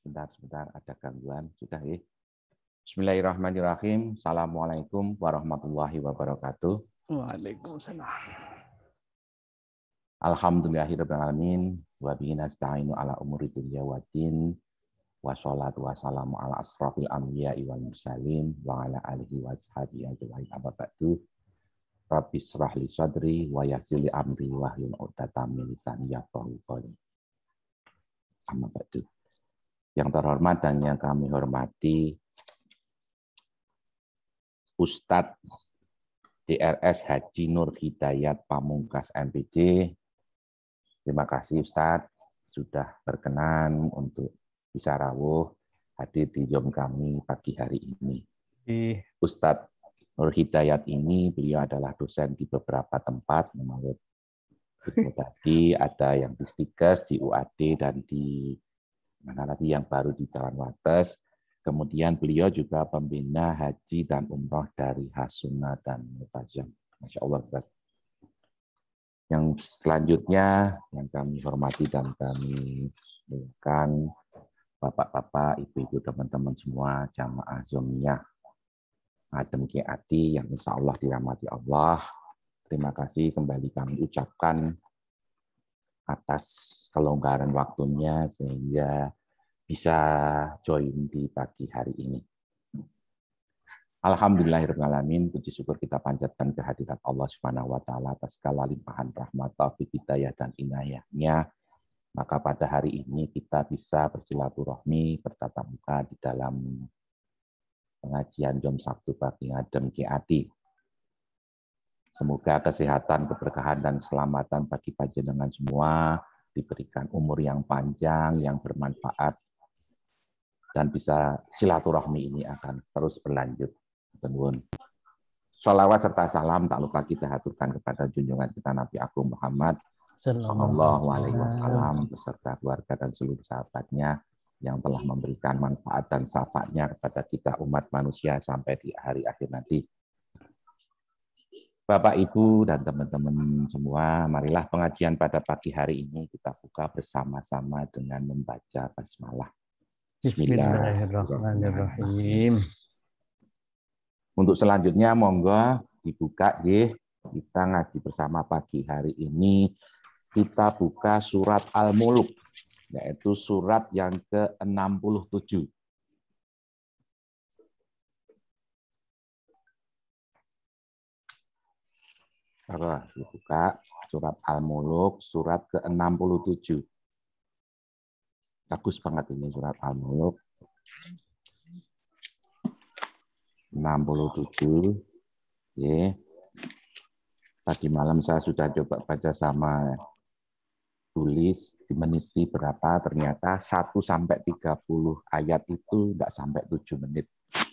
Sebentar, ada gangguan. Sudah ya. Bismillahirrahmanirrahim. Assalamualaikum warahmatullahi wabarakatuh. Waalaikumsalam. Alhamdulillahirrahmanirrahim. Wa bihi nasta'inu ala umuri dunya waddin. Wassalatu wassalamu ala asrafil anbiya'i wal mursalin wa ala alihi wa sahbihi ajma'in. Amma ba'du. Rabbi shrah li sadri wa yassir li amri wahlul 'uqdatam min lisani yafqahu qawli. Amma ba'du. Yang terhormat dan yang kami hormati Ustadz DRS Haji Nur Hidayat Pamungkas MPD. Terima kasih Ustadz sudah berkenan untuk bisa rawuh hadir di Zoom kami pagi hari ini. Ustadz Nur Hidayat ini beliau adalah dosen di beberapa tempat, menurut tadi ada yang di Stikes, di UAD, dan di mana tadi yang baru di Jalan Wates. Kemudian beliau juga pembina haji dan umroh dari Hasuna dan Mutajam. Masya Allah, Ustaz. Yang selanjutnya yang kami hormati dan kami muliakan Bapak-bapak, Ibu-ibu, teman-teman semua, jamaah Zomiyah Adem Kiati yang insya Allah dirahmati Allah. Terima kasih kembali kami ucapkan atas kelonggaran waktunya sehingga bisa join di pagi hari ini. Alhamdulillahirrahmanirrahim, puji syukur kita panjatkan kehadirat Allah Subhanahu wa taala atas segala limpahan rahmat, taufik, hidayah dan inayahnya. Maka pada hari ini kita bisa bersilaturahmi, bertatap muka di dalam pengajian Jom Sabtu pagi Adem Kiati. Semoga kesehatan, keberkahan dan keselamatan bagi panjenengan semua, diberikan umur yang panjang, yang bermanfaat, dan bisa silaturahmi ini akan terus berlanjut. Sholawat serta salam tak lupa kita haturkan kepada junjungan kita Nabi Agung Muhammad Sallallahu Alaihi Wasallam beserta keluarga dan seluruh sahabatnya yang telah memberikan manfaat dan syafaatnya kepada kita umat manusia sampai di hari akhir nanti. Bapak, Ibu, dan teman-teman semua, marilah pengajian pada pagi hari ini kita buka bersama-sama dengan membaca basmalah. Bismillahirrahmanirrahim. Untuk selanjutnya, monggo dibuka ya. Kita ngaji bersama pagi hari ini. Kita buka surat Al-Muluk, yaitu surat yang ke-67. Dibuka surat Al-Muluk, surat ke-67. Bagus banget ini surat Al-Muluk. 67. Ya. Tadi malam saya sudah coba baca sama tulis di meniti berapa, ternyata 1 sampai 30 ayat itu tidak sampai 7 menit.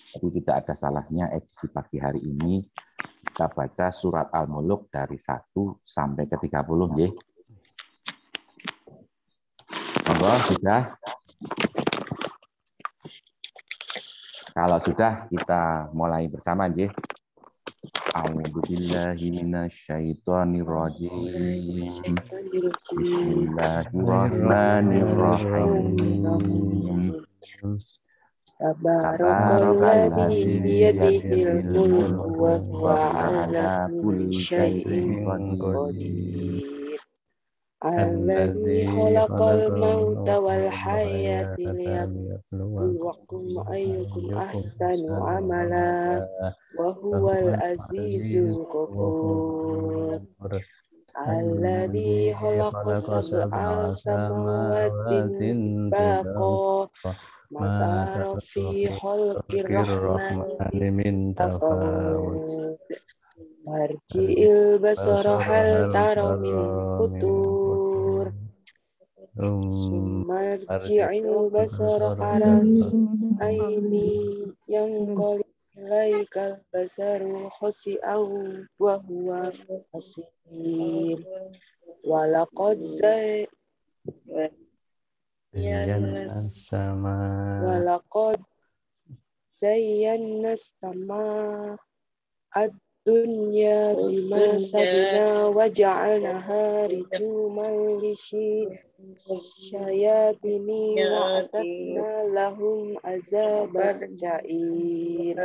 Jadi tidak ada salahnya edisi pagi hari ini kita baca surat Al-Muluk dari 1 sampai ke 30 ya. Monggo sudah. Kalau sudah kita mulai bersama ya. A'udzubillahi minasyaitonirrajim. Bismillahirrahmanirrahim. Tabarakalladzi biyadihil mulku wa huwa ala kulli syai'in qadir. Alladzi khalaqal mauta wal hayata liyabluwakum ayyukum ahsanu amala wa huwal azizul ghafur. Alladzi khalaqa sab'a samawati tibaqa ma tara fi khalqir rahmani min tafawut. Marji'il basara hal tara min futur. Marji'il basara aini yang qali ilaikal basaru khasi'au wa huwa hasir. Walaqad zayyana sama dunya bima sabina wa ja'alnaha rijuman lisyayatini wa atatna lahum azabas ja'ir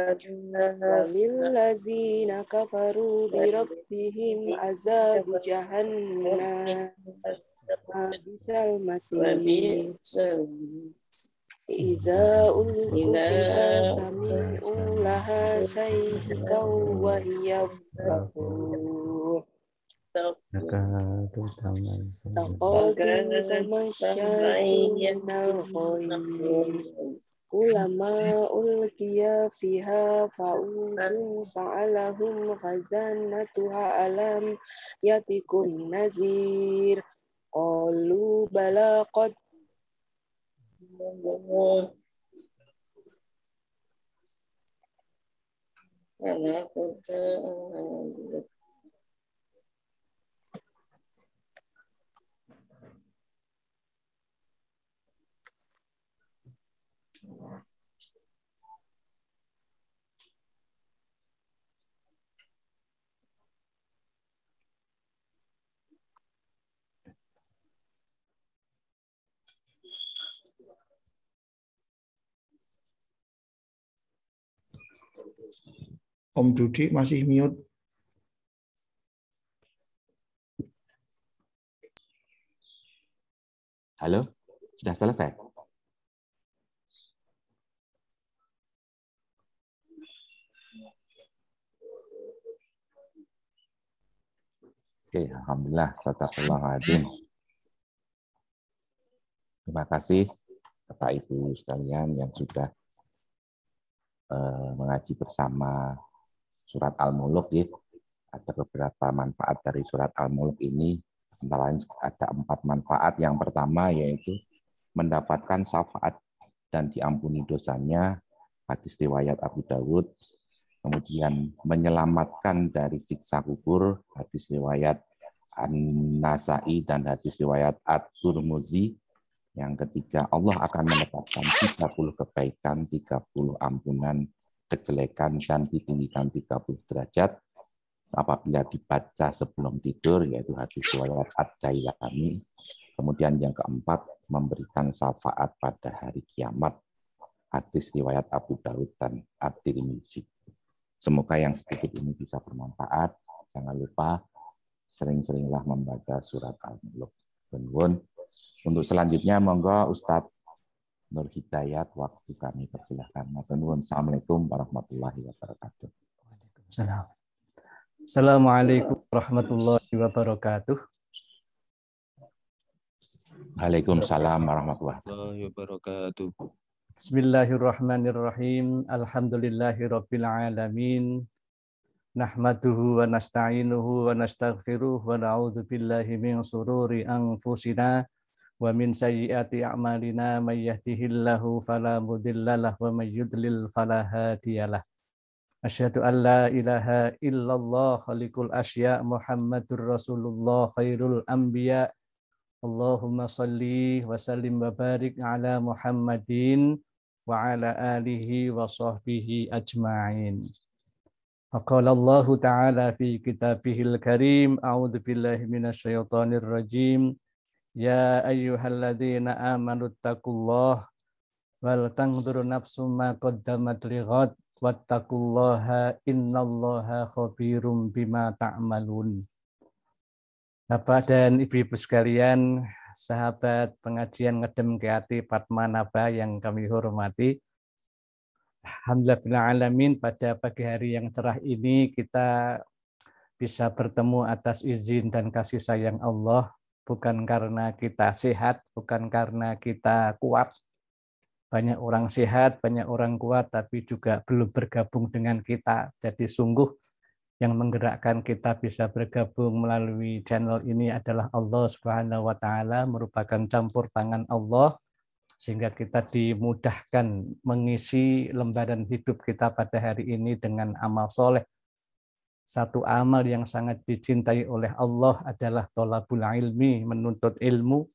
walillazina kafaru bi rabbihim azab jahannam bisal masir Iza ulku fiha sami'u laha sayhikaw wa hiya faqur Taqadu tamasyaju minal ghois Ulama ulkiya fiha fa'udun sa'alahum khazanatuha alam yatikum nazir Qalu bala qad Om Dudi masih mute. Halo, sudah selesai? Oke, alhamdulillah, sadaqallahul-adzim. Terima kasih Bapak Ibu sekalian yang sudah mengaji bersama surat Al-Mulk. Ya. Ada beberapa manfaat dari surat Al-Mulk ini. Antara lain ada 4 manfaat. Yang pertama yaitu mendapatkan syafaat dan diampuni dosanya, hadis riwayat Abu Dawud. Kemudian menyelamatkan dari siksa kubur, hadis riwayat An-Nasa'i dan hadis riwayat At-Tirmidzi. Yang ketiga, Allah akan menetapkan 30 kebaikan, 30 ampunan kejelekan, dan ditinggikan 30 derajat apabila dibaca sebelum tidur, yaitu hadis riwayat Ad-Dailami. Kemudian yang keempat, memberikan syafaat pada hari kiamat, hadis riwayat Abu Dawud dan At-Tirmidzi. Semoga yang sedikit ini bisa bermanfaat. Jangan lupa sering-seringlah membaca surat Al-Mulk. Untuk selanjutnya, monggo Ustadz Nur Hidayat, waktu kami persilahkan. Assalamualaikum warahmatullahi wabarakatuh. Assalamualaikum warahmatullahi wabarakatuh. Waalaikumsalam warahmatullahi wabarakatuh. Bismillahirrahmanirrahim. Alhamdulillahirabbil alamin. Nahmaduhu wa nasta'inuhu wa nastaghfiruh wa na'udzu billahi min shururi anfusina wa min sayyiati a'malina may yahdihillahu fala mudhillalah wa may yudlil fala hadiyalah. Asyhadu an la ilaha illallah khaliqul asya Muhammadur Rasulullah khairul anbiya. Allahumma salli wa sallim wa barik ala Muhammadin wa ala alihi wa sahbihi ajma'in. Faqala Allah Ta'ala fi kitabihil karim, a'udzu billahi minasyaitonir rajim. Ya ayyuhalladzina amanu taqullaha wal tanzur nafsum ma qaddamat lighad wattaqullaha innallaha khabirum bima ta'malun. Bapak dan Ibu-ibu sekalian, sahabat pengajian Ngedem Keati Padmanaba yang kami hormati. Alhamdulillah alamin, pada pagi hari yang cerah ini kita bisa bertemu atas izin dan kasih sayang Allah, bukan karena kita sehat, bukan karena kita kuat. Banyak orang sehat, banyak orang kuat, tapi juga belum bergabung dengan kita. Jadi sungguh yang menggerakkan kita bisa bergabung melalui channel ini adalah Allah Subhanahu wa Ta'ala, merupakan campur tangan Allah, sehingga kita dimudahkan mengisi lembaran hidup kita pada hari ini dengan amal soleh. Satu amal yang sangat dicintai oleh Allah adalah thalabul ilmi, menuntut ilmu,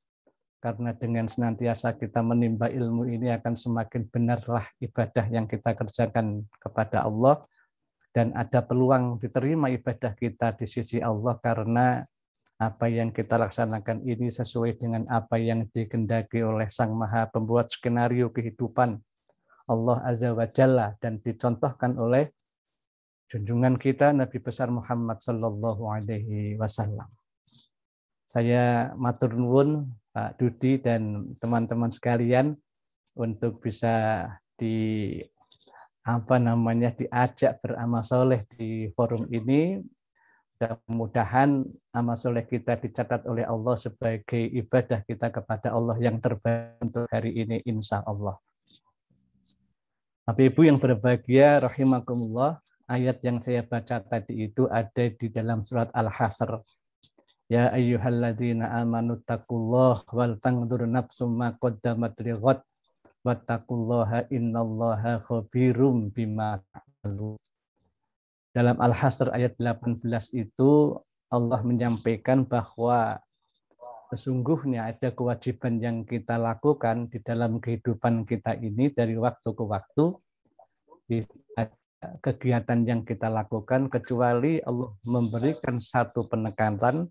karena dengan senantiasa kita menimba ilmu ini akan semakin benarlah ibadah yang kita kerjakan kepada Allah. dan ada peluang diterima ibadah kita di sisi Allah karena apa yang kita laksanakan ini sesuai dengan apa yang dikehendaki oleh Sang Maha Pembuat skenario kehidupan Allah Azza wa Jalla dan dicontohkan oleh junjungan kita Nabi besar Muhammad sallallahu alaihi wasallam. Saya matur nuwun Pak Dudi dan teman-teman sekalian untuk bisa diajak beramal soleh di forum ini. Mudah-mudahan amal soleh kita dicatat oleh Allah sebagai ibadah kita kepada Allah yang terbaik untuk hari ini, insya Allah. Bapak Ibu yang berbahagia, rahimakumullah, ayat yang saya baca tadi itu ada di dalam surat Al-Hasr. Ya ayyuhalladzina amanu taqullaha wal tanzur nafsum ma qaddamat lighad wattaqullaha innallaha khabirum bima ta'malun. Dalam Al-Hasr ayat 18 itu Allah menyampaikan bahwa sesungguhnya ada kewajiban yang kita lakukan di dalam kehidupan kita ini dari waktu ke waktu. Kegiatan yang kita lakukan kecuali Allah memberikan satu penekanan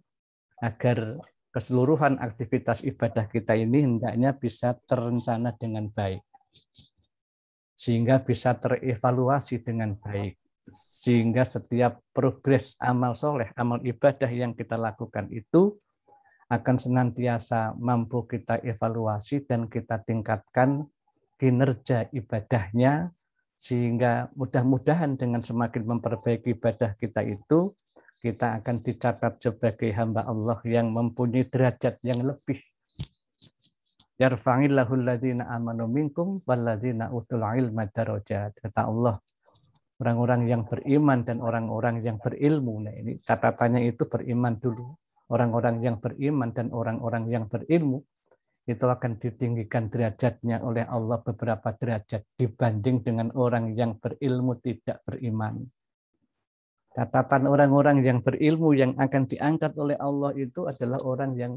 agar keseluruhan aktivitas ibadah kita ini hendaknya bisa terencana dengan baik. Sehingga bisa terevaluasi dengan baik. Sehingga setiap progres amal soleh, amal ibadah yang kita lakukan itu akan senantiasa mampu kita evaluasi dan kita tingkatkan kinerja ibadahnya, sehingga mudah-mudahan dengan semakin memperbaiki ibadah kita itu, kita akan dicatat sebagai hamba Allah yang mempunyai derajat yang lebih. Yarfa'illahu alladhina amanu minkum walladzina utul ilma darajat. Kata Allah, orang-orang yang beriman dan orang-orang yang berilmu. Nah, ini catatannya itu beriman dulu. Orang-orang yang beriman dan orang-orang yang berilmu itu akan ditinggikan derajatnya oleh Allah beberapa derajat dibanding dengan orang yang berilmu tidak beriman. Catatan orang-orang yang berilmu yang akan diangkat oleh Allah itu adalah orang yang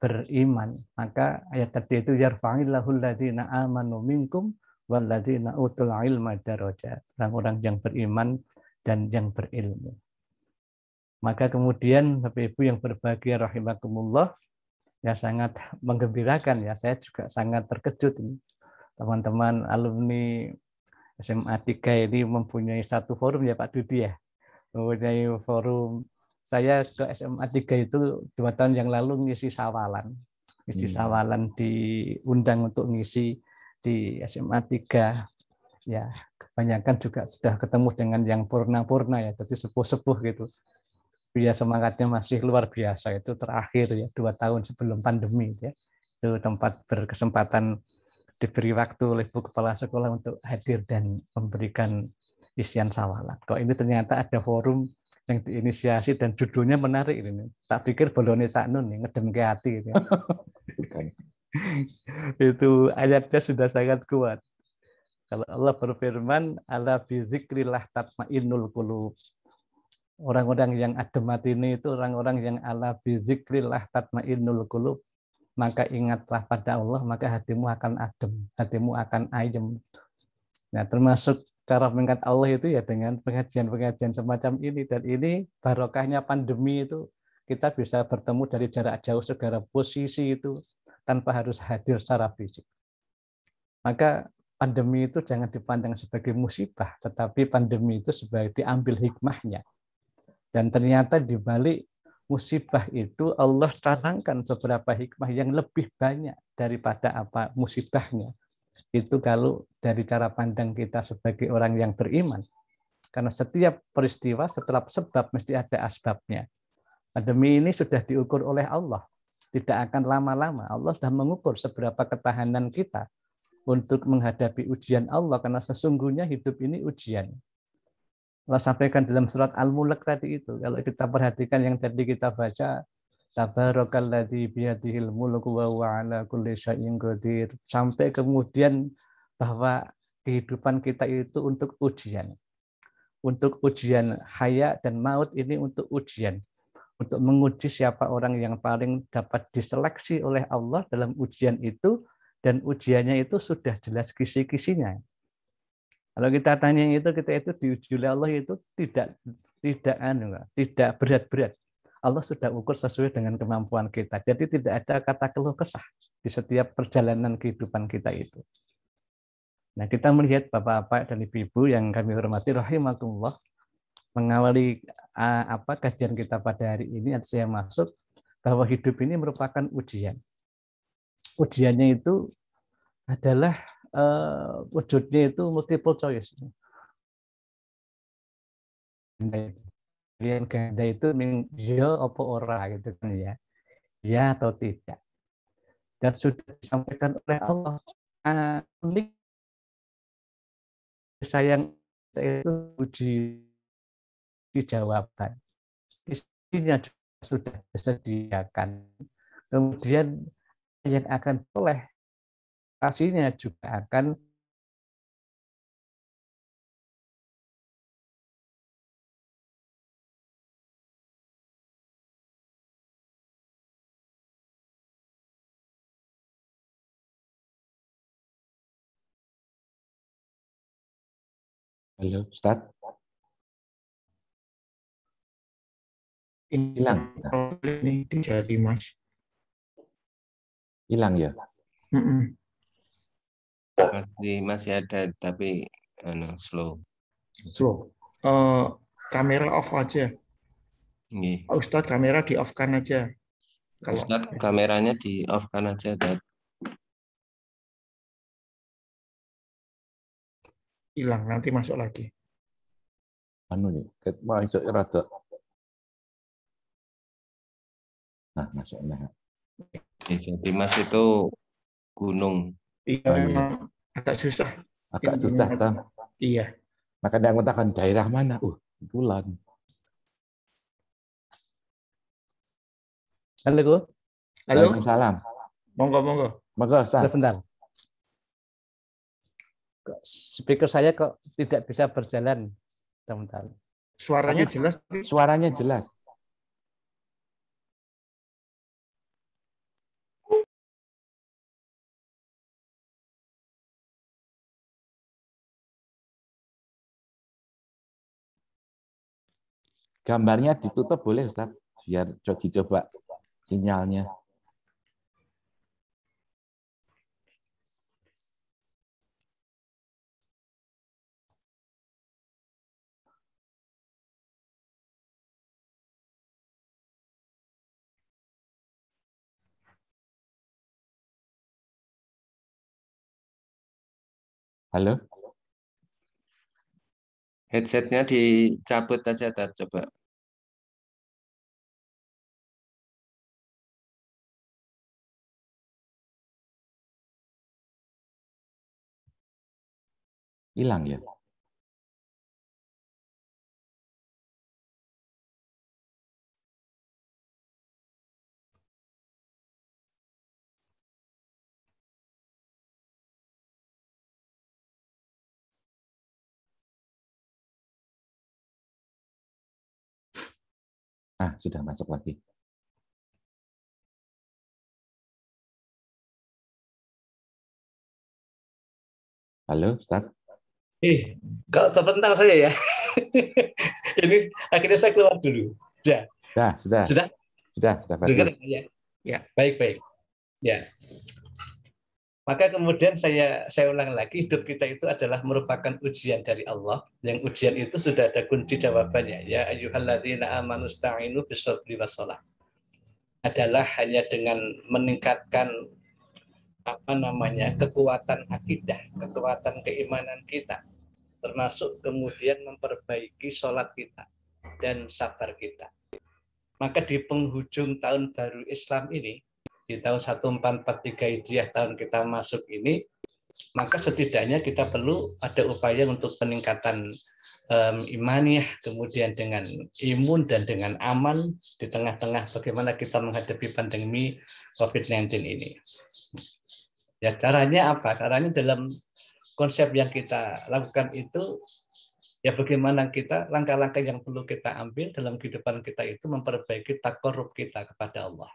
beriman. Maka ayat tadi itu yarfa'illahu alladzina amanu minkum walladzina utul ilma darajat. Orang-orang yang beriman dan yang berilmu. Maka kemudian Bapak Ibu yang berbahagia rahimakumullah, ya sangat menggembirakan ya. Saya juga sangat terkejut ini. Teman-teman alumni SMA 3 ini mempunyai satu forum ya Pak Dudi ya. Mempunyai forum. Saya ke SMA 3 itu 2 tahun yang lalu ngisi sawalan. Ngisi sawalan, diundang untuk ngisi di SMA 3. Ya, kebanyakan juga sudah ketemu dengan yang purna-purna ya, jadi sepuh-sepuh gitu. Ya, semangatnya masih luar biasa. Itu terakhir ya 2 tahun sebelum pandemi ya. Itu tempat berkesempatan diberi waktu oleh Bu Kepala Sekolah untuk hadir dan memberikan isian sawalan. Kok ini ternyata ada forum yang diinisiasi dan judulnya menarik ini. Tak pikir bolone saknun nih, ngedem ke hati gitu. Itu ayatnya sudah sangat kuat. Kalau Allah berfirman, ala bizikrillah tatmainnul qulub. Orang-orang yang adem hati ini itu orang-orang yang ala bizikrillah tatmainnul qulub. Maka ingatlah pada Allah, maka hatimu akan adem, hatimu akan ayem. Nah, termasuk cara mengingat Allah itu ya dengan pengajian-pengajian semacam ini. Dan ini barokahnya pandemi itu kita bisa bertemu dari jarak jauh segala posisi itu tanpa harus hadir secara fisik. Maka pandemi itu jangan dipandang sebagai musibah, tetapi pandemi itu sebagai diambil hikmahnya. Dan ternyata di balik musibah itu Allah canangkan beberapa hikmah yang lebih banyak daripada apa musibahnya. Itu kalau dari cara pandang kita sebagai orang yang beriman. Karena setiap peristiwa, setiap sebab mesti ada asbabnya. Pandemi ini sudah diukur oleh Allah. Tidak akan lama-lama. Allah sudah mengukur seberapa ketahanan kita untuk menghadapi ujian Allah, karena sesungguhnya hidup ini ujian. Allah sampaikan dalam surat Al-Mulk tadi itu. Kalau kita perhatikan yang tadi kita baca, Tabarakalladzi biyadihil mulku wa huwa ala kulli syai'in qadir. Sampai kemudian bahwa kehidupan kita itu untuk ujian. Untuk ujian haya dan maut ini untuk ujian. Untuk menguji siapa orang yang paling dapat diseleksi oleh Allah dalam ujian itu. Dan ujiannya itu sudah jelas kisi-kisinya. Kalau kita tanya kita itu diuji oleh Allah itu tidak berat-berat. Allah sudah ukur sesuai dengan kemampuan kita. Jadi tidak ada kata keluh kesah di setiap perjalanan kehidupan kita itu. Nah, kita melihat Bapak-bapak dan Ibu-ibu yang kami hormati rahimakumullah, mengawali kajian kita pada hari ini, saya masuk bahwa hidup ini merupakan ujian. Ujiannya itu adalah wujudnya itu multiple choice. Yang ganda itu ya apa ora gitu kan ya. Ya atau tidak. Dan sudah disampaikan oleh Allah. Sayang itu uji jawaban. Isinya sudah disediakan. Kemudian yang akan oleh hasilnya juga akan Halo, Ustaz. Hilang. Ini jadi Mas. Hilang ya? Masih ada tapi slow. Slow. Kamera off aja. Nggih. Ustadz, kamera di off kan aja. Kalau Ustadz, kameranya di off kan aja. hilang, nanti masuk lagi. Anu nih, masuk rada. Nah, masuk. Nah. Jadi Mas itu gunung. Iya, memang agak susah. Agak susah, Tom. Iya. Maka dia mengatakan daerah mana? Bulan. Halo. Waalaikumsalam. Monggo. Monggo, Ustaz. Sebentar. Speaker saya kok tidak bisa berjalan, teman-teman. Suaranya jelas. Suaranya jelas. Gambarnya ditutup boleh, Ustaz? Biar dicoba sinyalnya. Halo? Headsetnya dicabut aja, coba. Hilang ya? Sudah masuk lagi. Halo, Ustaz? Kalau sebentar saja ya. Ini akhirnya saya keluar dulu. Sudah. Dengar ya. Baik. Ya. Maka kemudian saya ulang lagi, hidup kita itu adalah merupakan ujian dari Allah. Yang ujian itu sudah ada kunci jawabannya. Ya ayyuhalladzina amanu sta'inu bis-sabri was-shalah. Adalah hanya dengan meningkatkan kekuatan akidah, kekuatan keimanan kita, termasuk kemudian memperbaiki sholat kita dan sabar kita. Maka di penghujung tahun baru Islam ini, di tahun 1443 Hijriah, tahun kita masuk ini, maka setidaknya kita perlu ada upaya untuk peningkatan imaniyah, kemudian dengan imun dan dengan aman di tengah-tengah bagaimana kita menghadapi pandemi COVID-19 ini. Ya, caranya apa? Caranya dalam konsep yang kita lakukan itu, ya bagaimana kita, langkah-langkah yang perlu kita ambil dalam kehidupan kita itu memperbaiki takarrub kita kepada Allah.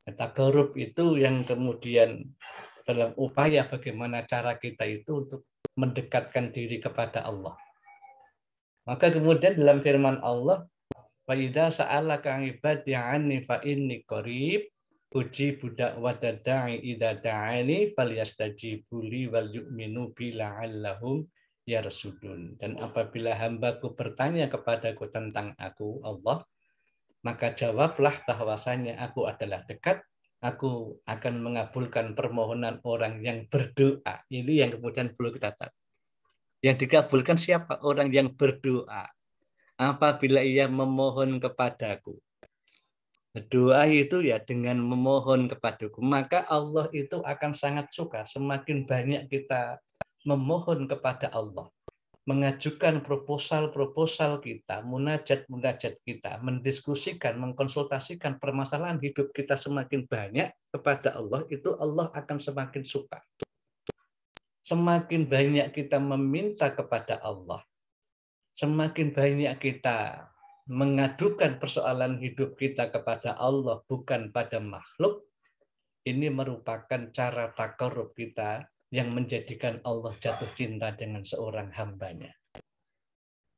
Takarrub itu yang kemudian dalam upaya bagaimana cara kita itu untuk mendekatkan diri kepada Allah. Maka kemudian dalam firman Allah, wa idza sa'alaka 'ibadi 'anni fa inni qarib ujibu da'watad da'i idza da'ani falyastajibu li wal yu'minu bi la'allahum yarsudun. Dan apabila hambaku bertanya kepadaku tentang aku Allah, maka jawablah bahwasanya aku adalah dekat, aku akan mengabulkan permohonan orang yang berdoa. Ini yang kemudian perlu kita tahu. Yang dikabulkan siapa? Orang yang berdoa. Apabila ia memohon kepadaku. Doa itu ya dengan memohon kepadaku. Maka Allah itu akan sangat suka. Semakin banyak kita memohon kepada Allah. Mengajukan proposal-proposal kita, munajat-munajat kita, mendiskusikan, mengkonsultasikan permasalahan hidup kita semakin banyak kepada Allah, itu Allah akan semakin suka. Semakin banyak kita meminta kepada Allah, semakin banyak kita mengadukan persoalan hidup kita kepada Allah, bukan pada makhluk, ini merupakan cara takarrub kita yang menjadikan Allah jatuh cinta dengan seorang hambanya.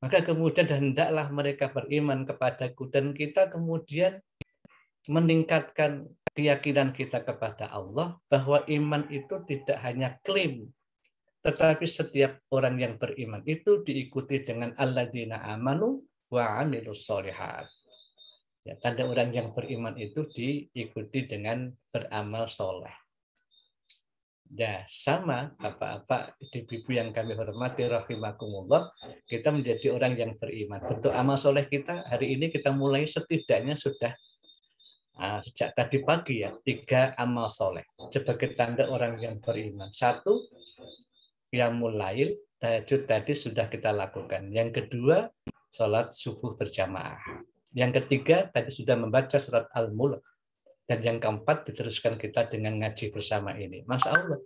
Maka kemudian hendaklah mereka beriman kepadaku, dan kita kemudian meningkatkan keyakinan kita kepada Allah bahwa iman itu tidak hanya klaim, tetapi setiap orang yang beriman itu diikuti dengan alladzina amanu wa 'amilus sholihat. Ya, tanda orang yang beriman itu diikuti dengan beramal soleh. Ya, sama Bapak-bapak, ibu-ibu yang kami hormati rahimakumullah, kita menjadi orang yang beriman. Bentuk amal soleh kita hari ini kita mulai setidaknya sudah sejak tadi pagi ya, 3 amal soleh sebagai tanda orang yang beriman. 1, qiyamul lail, tahajud tadi sudah kita lakukan. Yang kedua, sholat subuh berjamaah. Yang ketiga tadi sudah membaca surat Al-Mulk. Dan yang keempat diteruskan kita dengan ngaji bersama ini. Masya Allah.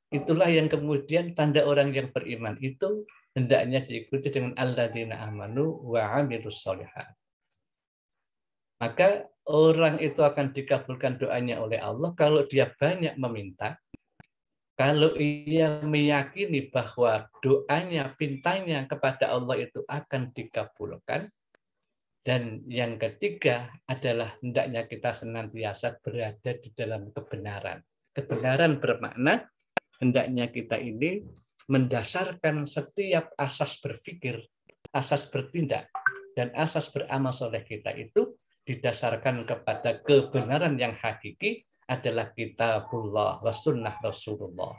Itulah yang kemudian tanda orang yang beriman itu hendaknya diikuti dengan alladzina amanu wa 'amilus sholihat. Maka orang itu akan dikabulkan doanya oleh Allah kalau dia banyak meminta, kalau ia meyakini bahwa doanya, pintanya kepada Allah itu akan dikabulkan. Dan yang ketiga adalah hendaknya kita senantiasa berada di dalam kebenaran. Kebenaran bermakna hendaknya kita ini mendasarkan setiap asas berpikir, asas bertindak, dan asas beramal soleh kita itu didasarkan kepada kebenaran yang hakiki adalah kitabullah wa sunnah Rasulullah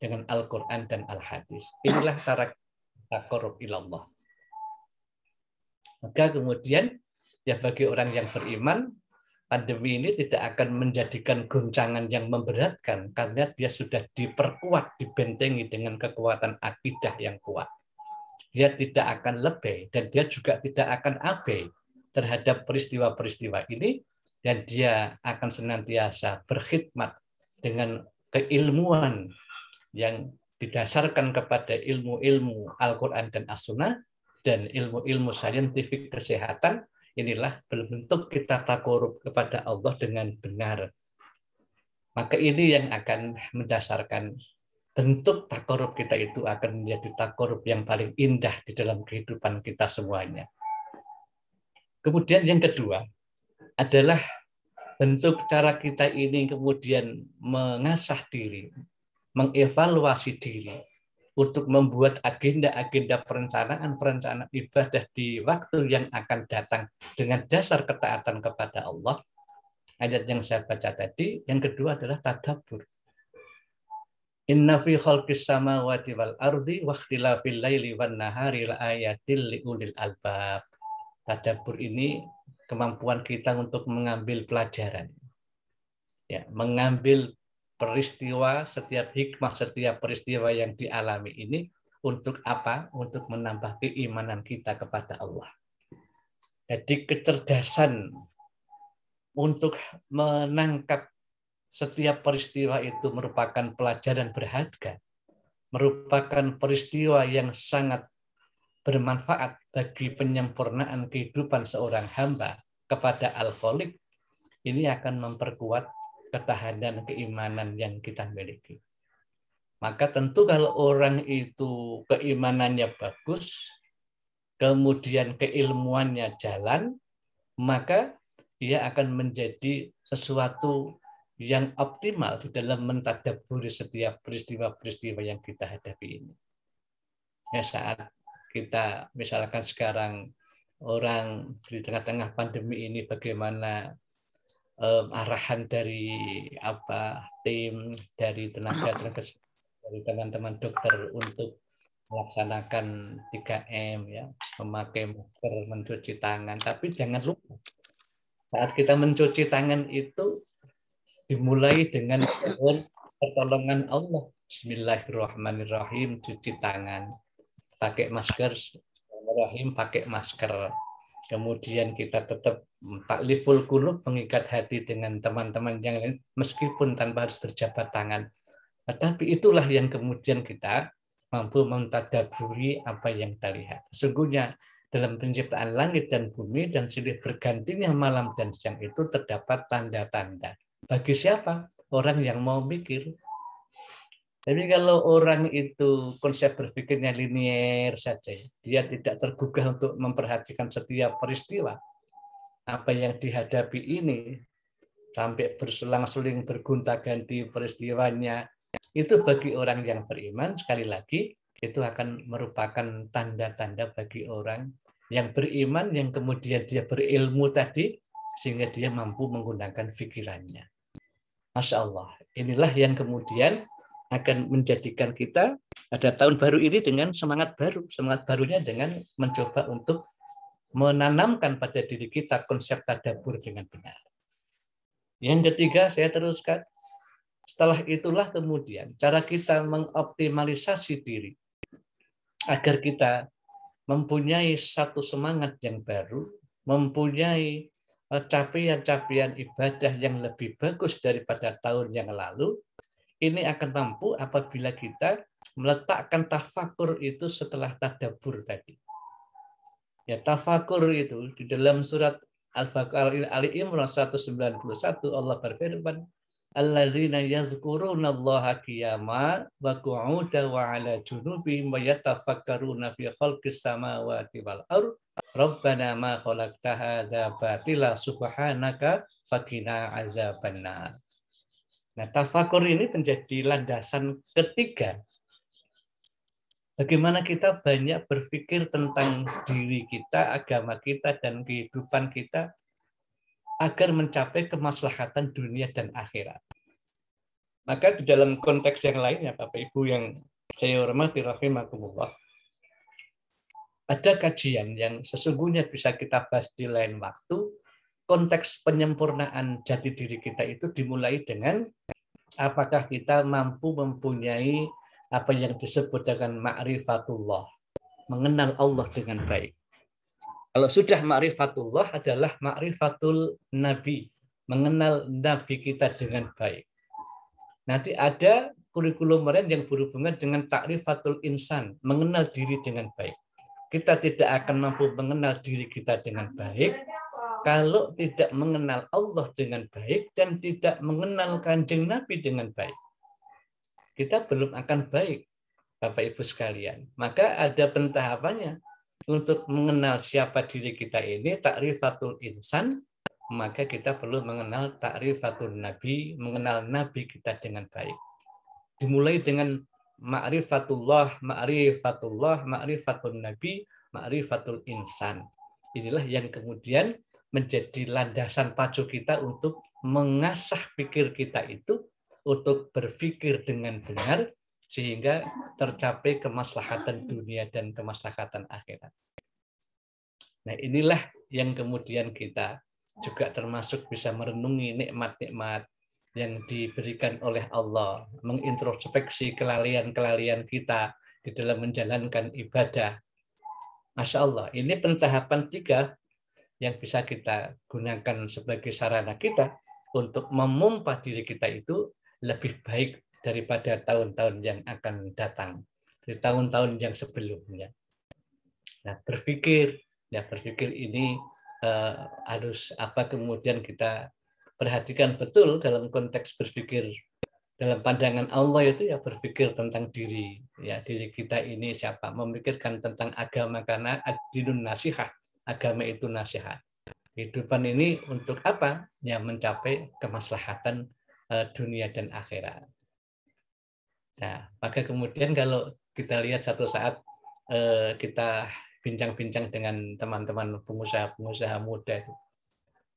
dengan Al-Quran dan Al-Hadis. Inilah cara taqarrub ilallah. Maka kemudian ya bagi orang yang beriman, pandemi ini tidak akan menjadikan goncangan yang memberatkan karena dia sudah diperkuat, dibentengi dengan kekuatan akidah yang kuat. Dia tidak akan lebay dan dia juga tidak akan abai terhadap peristiwa-peristiwa ini, dan dia akan senantiasa berkhidmat dengan keilmuan yang didasarkan kepada ilmu-ilmu Al-Quran dan As-Sunnah dan ilmu-ilmu saintifik kesehatan. Inilah bentuk kita taqarrub kepada Allah dengan benar. Maka ini yang akan mendasarkan bentuk taqarrub kita itu akan menjadi taqarrub yang paling indah di dalam kehidupan kita semuanya. Kemudian yang kedua adalah bentuk cara kita ini kemudian mengasah diri, mengevaluasi diri untuk membuat agenda-agenda perencanaan ibadah di waktu yang akan datang dengan dasar ketaatan kepada Allah. Ayat yang saya baca tadi, yang kedua adalah tadabbur. Inna fi khalqis samawati wal ardi wa ikhtilafil laili wan nahari laayatil liulil albab. Tadabbur ini kemampuan kita untuk mengambil pelajaran. Ya, mengambil peristiwa, setiap hikmah, setiap peristiwa yang dialami ini untuk apa? Untuk menambah keimanan kita kepada Allah. Jadi kecerdasan untuk menangkap setiap peristiwa itu merupakan pelajaran berharga, merupakan peristiwa yang sangat bermanfaat bagi penyempurnaan kehidupan seorang hamba kepada Al-Khaliq. Ini akan memperkuat ketahanan keimanan yang kita miliki. Maka tentu kalau orang itu keimanannya bagus, kemudian keilmuannya jalan, maka dia akan menjadi sesuatu yang optimal di dalam mentadabburi setiap peristiwa-peristiwa yang kita hadapi ini. Ya, saat kita misalkan sekarang orang di tengah-tengah pandemi ini bagaimana arahan dari tim dari tenaga dari teman-teman dokter untuk melaksanakan 3M ya, memakai masker, mencuci tangan. Tapi jangan lupa saat kita mencuci tangan itu dimulai dengan pertolongan Allah. Bismillahirrahmanirrahim, cuci tangan. Pakai masker, Bismillahirrahmanirrahim, pakai masker. Kemudian kita tetap takliful qulub, mengikat hati dengan teman-teman yang lain meskipun tanpa harus berjabat tangan. Tetapi itulah yang kemudian kita mampu mentadabburi apa yang kita lihat. Sesungguhnya dalam penciptaan langit dan bumi dan silih bergantinya malam dan siang itu terdapat tanda-tanda. Bagi siapa? Orang yang mau mikir. Tapi kalau orang itu konsep berpikirnya linier saja, dia tidak tergugah untuk memperhatikan setiap peristiwa, apa yang dihadapi ini, sampai berselang-seling bergonta-ganti peristiwanya, itu bagi orang yang beriman, sekali lagi, itu akan merupakan tanda-tanda bagi orang yang beriman, yang kemudian dia berilmu tadi, sehingga dia mampu menggunakan pikirannya. Masya Allah, inilah yang kemudian akan menjadikan kita ada tahun baru ini dengan semangat baru. Semangat barunya dengan mencoba untuk menanamkan pada diri kita konsep tadabbur dengan benar. Yang ketiga, saya teruskan. Setelah itulah kemudian cara kita mengoptimalisasi diri agar kita mempunyai satu semangat yang baru, mempunyai capaian-capaian ibadah yang lebih bagus daripada tahun yang lalu. Ini akan mampu apabila kita meletakkan tafakur itu setelah tadabbur tadi. Ya, tafakur itu di dalam surat Al-Baqarah Ali Imran 191 Allah berfirman, alladzina yazkurunallaha qiyaman wa qu'udan wa 'ala junubihim wa yatafakkaruna fi khalqis samawati wal ardh rabbana ma khalaqta hadza batila subhanaka faqina azabannar. Nah, tafakur ini menjadi landasan ketiga bagaimana kita banyak berpikir tentang diri kita, agama kita, dan kehidupan kita agar mencapai kemaslahatan dunia dan akhirat. Maka di dalam konteks yang lainnya, Bapak Ibu yang saya hormati rahimakumullah, ada kajian yang sesungguhnya bisa kita bahas di lain waktu. Konteks penyempurnaan jati diri kita itu dimulai dengan apakah kita mampu mempunyai apa yang disebut dengan ma'rifatullah, mengenal Allah dengan baik. Kalau sudah ma'rifatullah adalah ma'rifatul nabi, mengenal nabi kita dengan baik. Nanti ada kurikulum lain yang berhubungan dengan ta'rifatul insan, mengenal diri dengan baik. Kita tidak akan mampu mengenal diri kita dengan baik kalau tidak mengenal Allah dengan baik dan tidak mengenal Kanjeng Nabi dengan baik. Kita belum akan baik, Bapak Ibu sekalian. Maka ada pentahapannya. Untuk mengenal siapa diri kita ini, ta'rifatul insan, maka kita perlu mengenal ta'rifatul nabi, mengenal nabi kita dengan baik. Dimulai dengan ma'rifatullah, ma'rifatul nabi, ma'rifatul insan. Inilah yang kemudian menjadi landasan pacu kita untuk mengasah pikir kita itu, untuk berpikir dengan benar, sehingga tercapai kemaslahatan dunia dan kemaslahatan akhirat. Nah, inilah yang kemudian kita juga termasuk bisa merenungi nikmat-nikmat yang diberikan oleh Allah, mengintrospeksi kelalaian-kelalaian kita di dalam menjalankan ibadah. Masya Allah, ini pentahapan 3 yang bisa kita gunakan sebagai sarana kita untuk memompa diri kita itu lebih baik daripada tahun-tahun yang akan datang, di tahun-tahun yang sebelumnya. Nah, berpikir ini harus apa kemudian kita perhatikan betul dalam konteks berpikir Dalam pandangan Allah itu ya berpikir tentang diri, ya diri kita ini siapa, memikirkan tentang agama karena ad-dinun nasihat, agama itu nasihat. Kehidupan ini untuk apa? Ya mencapai kemaslahatan dunia dan akhirat. Nah, maka kemudian kalau kita lihat satu saat kita bincang-bincang dengan teman-teman pengusaha-pengusaha muda itu,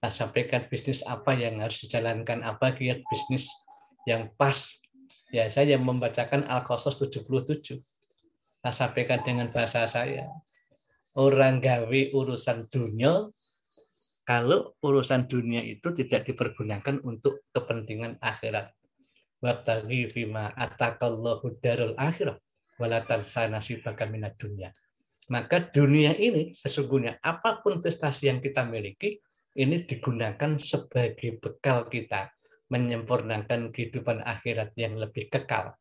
kita sampaikan bisnis apa yang harus dijalankan, apa kiat bisnis yang pas. Ya, saya membacakan Al-Qasas 77. Saya sampaikan dengan bahasa saya. Orang gawe urusan dunia, kalau urusan dunia itu tidak dipergunakan untuk kepentingan akhirat. Wabtaghi fima atakallahu darul akhirah wala tansa nasibaka minad dunya. Maka dunia ini sesungguhnya apapun prestasi yang kita miliki ini digunakan sebagai bekal kita menyempurnakan kehidupan akhirat yang lebih kekal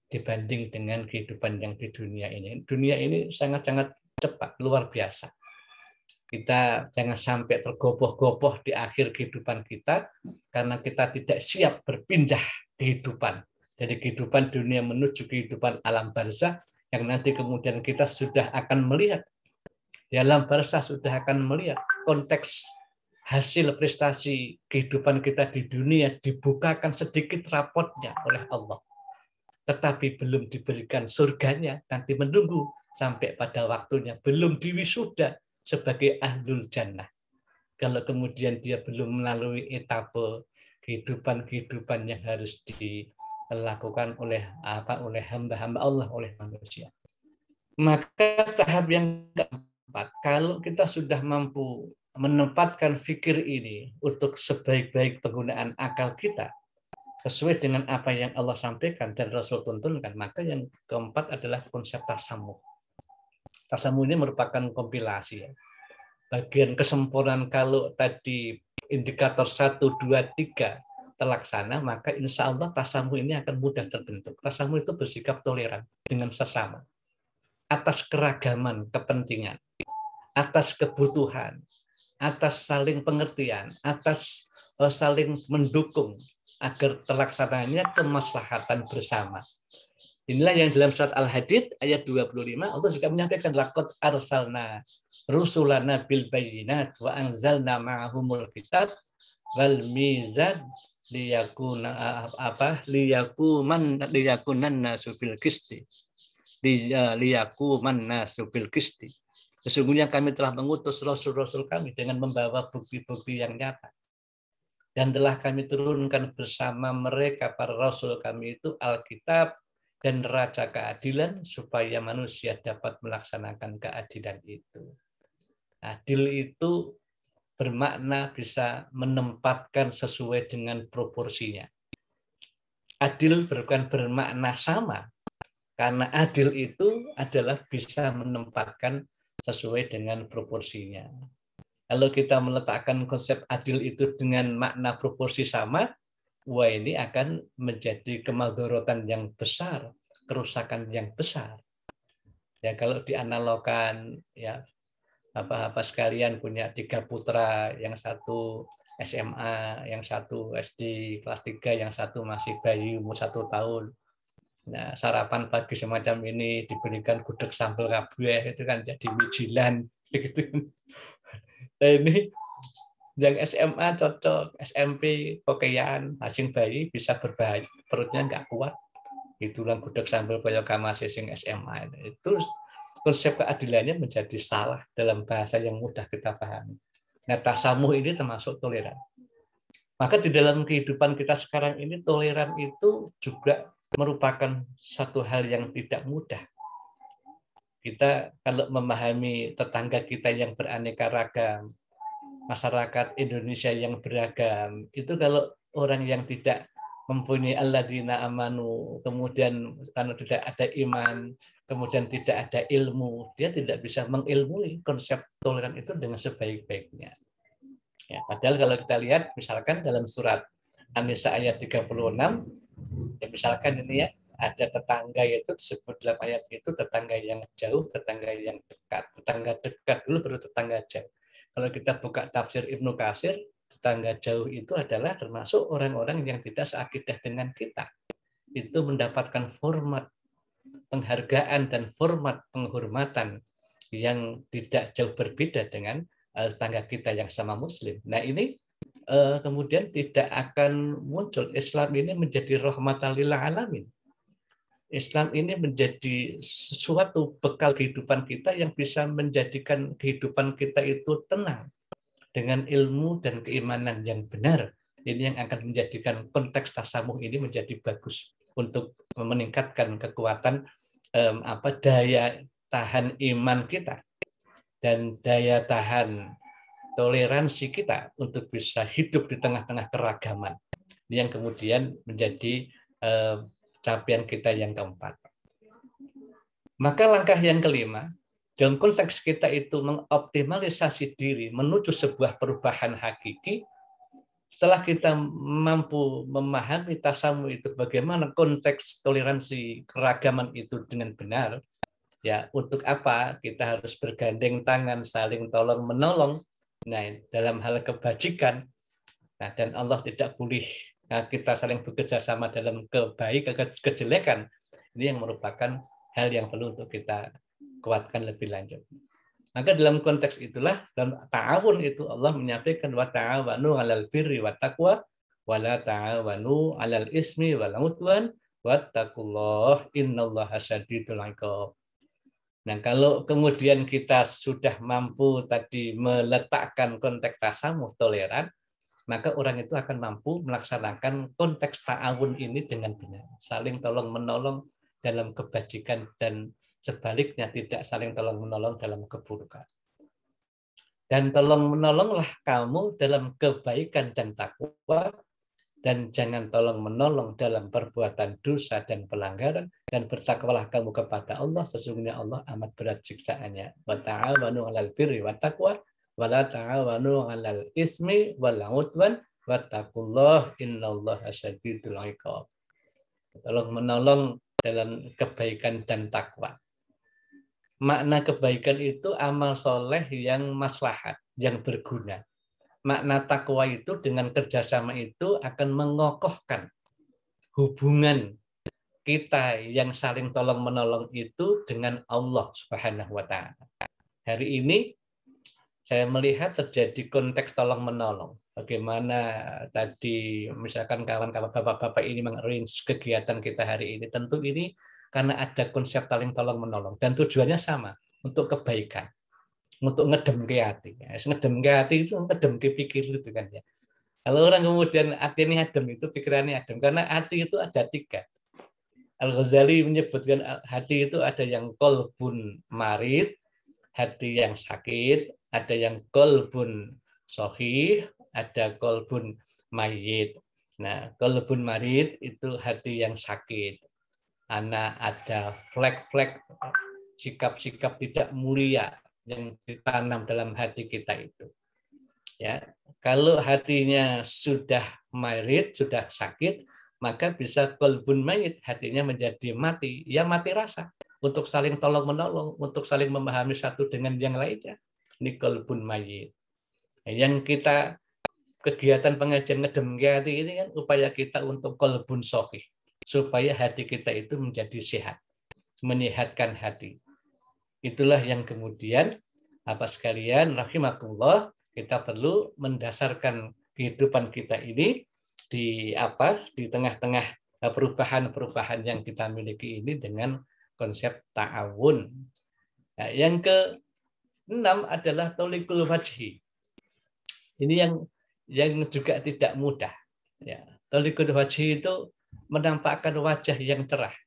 dibanding dengan kehidupan yang di dunia ini. Dunia ini sangat-sangat cepat, luar biasa. Kita jangan sampai tergopoh-gopoh di akhir kehidupan kita karena kita tidak siap berpindah kehidupan dari kehidupan dunia menuju kehidupan alam barzah yang nanti kemudian kita sudah akan melihat di alam barzah, sudah akan melihat konteks hasil prestasi kehidupan kita di dunia dibukakan sedikit rapotnya oleh Allah. Tetapi belum diberikan surganya, nanti menunggu sampai pada waktunya, belum diwisuda sebagai ahlul jannah. Kalau kemudian dia belum melalui etape kehidupan-kehidupan yang harus dilakukan oleh hamba-hamba Allah, oleh manusia. Maka tahap yang keempat, kalau kita sudah mampu menempatkan fikir ini untuk sebaik-baik penggunaan akal kita, sesuai dengan apa yang Allah sampaikan dan Rasul tuntunkan, maka yang keempat adalah konsep tasamuh. Tasamuh ini merupakan kompilasi. Ya. Bagian kesempurnaan kalau tadi indikator 1, 2, 3 terlaksana, maka insya Allah tasamuh ini akan mudah terbentuk. Tasamuh itu bersikap toleran dengan sesama. Atas keragaman kepentingan, atas kebutuhan, atas saling pengertian, atas saling mendukung agar terlaksananya kemaslahatan bersama. Inilah yang dalam surat Al-Hadid ayat 25 Allah juga menyampaikan laqad arsalna rusulana bil bayyinat wa anzalna ma'ahumul kitab wal mizan liyakunan nasu bil qisti. Liyakuman nasu bil qisti. Sesungguhnya kami telah mengutus rasul-rasul kami dengan membawa bukti-bukti yang nyata. Dan telah kami turunkan bersama mereka, para rasul kami itu, Alkitab dan neraca keadilan, supaya manusia dapat melaksanakan keadilan itu. Adil itu bermakna bisa menempatkan sesuai dengan proporsinya. Adil bukan bermakna sama, karena adil itu adalah bisa menempatkan sesuai dengan proporsinya. Kalau kita meletakkan konsep adil itu dengan makna proporsi sama, wah ini akan menjadi kemadharatan yang besar, kerusakan yang besar. Ya kalau dianalogkan, ya apa sekalian punya 3 putra, yang satu SMA, yang satu SD kelas 3, yang satu masih bayi umur 1 tahun. Nah, sarapan pagi semacam ini diberikan gudeg sambal kabeh itu kan jadi wijilan gitu. Nah, ini yang SMA cocok, SMP kokean, asing bayi bisa berbahaya, perutnya nggak kuat. Itulah gudeg sambal kaya kamase sing SMA. Itu konsep keadilannya menjadi salah dalam bahasa yang mudah kita pahami. Nah, tasamuh ini termasuk toleran. Maka di dalam kehidupan kita sekarang ini, toleran itu juga merupakan satu hal yang tidak mudah. Kita kalau memahami tetangga kita yang beraneka ragam, masyarakat Indonesia yang beragam, itu kalau orang yang tidak mempunyai alladzina amanu, kemudian karena tidak ada iman, kemudian tidak ada ilmu, dia tidak bisa mengilmui konsep toleran itu dengan sebaik-baiknya. Ya, padahal kalau kita lihat, misalkan dalam surat An-Nisa ayat 36, ya misalkan ini ya, ada tetangga yaitu disebut dalam ayat itu tetangga yang jauh, tetangga yang dekat. Tetangga dekat dulu baru tetangga jauh. Kalau kita buka tafsir Ibnu Katsir, tetangga jauh itu adalah termasuk orang-orang yang tidak seakidah dengan kita. itu mendapatkan format penghargaan dan format penghormatan yang tidak jauh berbeda dengan tetangga kita yang sama Muslim. Nah ini kemudian tidak akan muncul. Islam ini menjadi rahmatan lil alamin. Islam ini menjadi sesuatu bekal kehidupan kita yang bisa menjadikan kehidupan kita itu tenang dengan ilmu dan keimanan yang benar. Ini yang akan menjadikan konteks tasamuh ini menjadi bagus untuk meningkatkan kekuatan daya tahan iman kita dan daya tahan toleransi kita untuk bisa hidup di tengah-tengah keragaman. Ini yang kemudian menjadi capaian kita yang keempat. Maka langkah yang kelima, dalam konteks kita itu mengoptimalisasi diri menuju sebuah perubahan hakiki. Setelah kita mampu memahami tasamuh itu bagaimana konteks toleransi keragaman itu dengan benar, ya untuk apa kita harus bergandeng tangan, saling tolong menolong. Nah, dalam hal kebajikan, nah, dan Allah tidak boleh kita saling bekerja sama dalam kejelekan. Ini yang merupakan hal yang perlu untuk kita kuatkan lebih lanjut. Maka dalam konteks itulah, dalam ta'awun itu Allah menyampaikan wa ta'awanu 'alal birri wat taqwa wa la ta'awanu 'alal ismi wal 'udwan wattaqullaha innallaha syadidul 'iqab. Nah, kalau kemudian kita sudah mampu tadi meletakkan konteks tasamuh toleran, maka orang itu akan mampu melaksanakan konteks ta'awun ini dengan benar. Saling tolong-menolong dalam kebajikan dan sebaliknya tidak saling tolong-menolong dalam keburukan. Dan tolong-menolonglah kamu dalam kebaikan dan takwa, dan jangan tolong-menolong dalam perbuatan dosa dan pelanggaran, dan bertakwalah kamu kepada Allah, sesungguhnya Allah amat berat siksaannya. Wa ta'awanu 'alal birri wat taqwa wa la ta'awanu 'alal ismi wal 'udwan wattaqullaha innallaha syadidul 'iqab. Tolong-menolong dalam kebaikan dan takwa. Makna kebaikan itu amal soleh yang maslahat, yang berguna. Makna takwa itu dengan kerjasama itu akan mengokohkan hubungan kita yang saling tolong-menolong itu dengan Allah Subhanahu wa Ta'ala. Hari ini saya melihat terjadi konteks tolong-menolong. Bagaimana tadi misalkan kawan-kawan bapak-bapak ini mengarrange kegiatan kita hari ini, tentu ini karena ada konsep saling tolong-menolong dan tujuannya sama, untuk kebaikan, untuk ngedem ke hati. Ngedem ke hati itu ngedem ke pikir itu kan ya. Kalau orang kemudian hatinya adem itu pikirannya adem, karena hati itu ada 3. Al-Ghazali menyebutkan hati itu ada yang qalbun marid, hati yang sakit, ada yang qalbun sahih, ada qalbun mayyit. Nah, qalbun marid itu hati yang sakit. Ada flek-flek sikap-sikap tidak mulia yang ditanam dalam hati kita itu. Ya, kalau hatinya sudah marid, sudah sakit, maka bisa qalbun mayyit, hatinya menjadi mati, ya mati rasa untuk saling tolong-menolong, untuk saling memahami satu dengan yang lainnya. Ini qalbun mayyit. Yang kita kegiatan pengajian ngedem hati ini kan upaya kita untuk qalbun sahih, supaya hati kita itu menjadi sehat, menyehatkan hati. Itulah yang kemudian Bapak sekalian rahimakumullah, kita perlu mendasarkan kehidupan kita ini di tengah-tengah perubahan-perubahan yang kita miliki ini dengan konsep ta'awun. Nah, yang ke-6 adalah tolikul wajhi. Ini yang juga tidak mudah. Ya, tolikul wajhi itu menampakkan wajah yang cerah,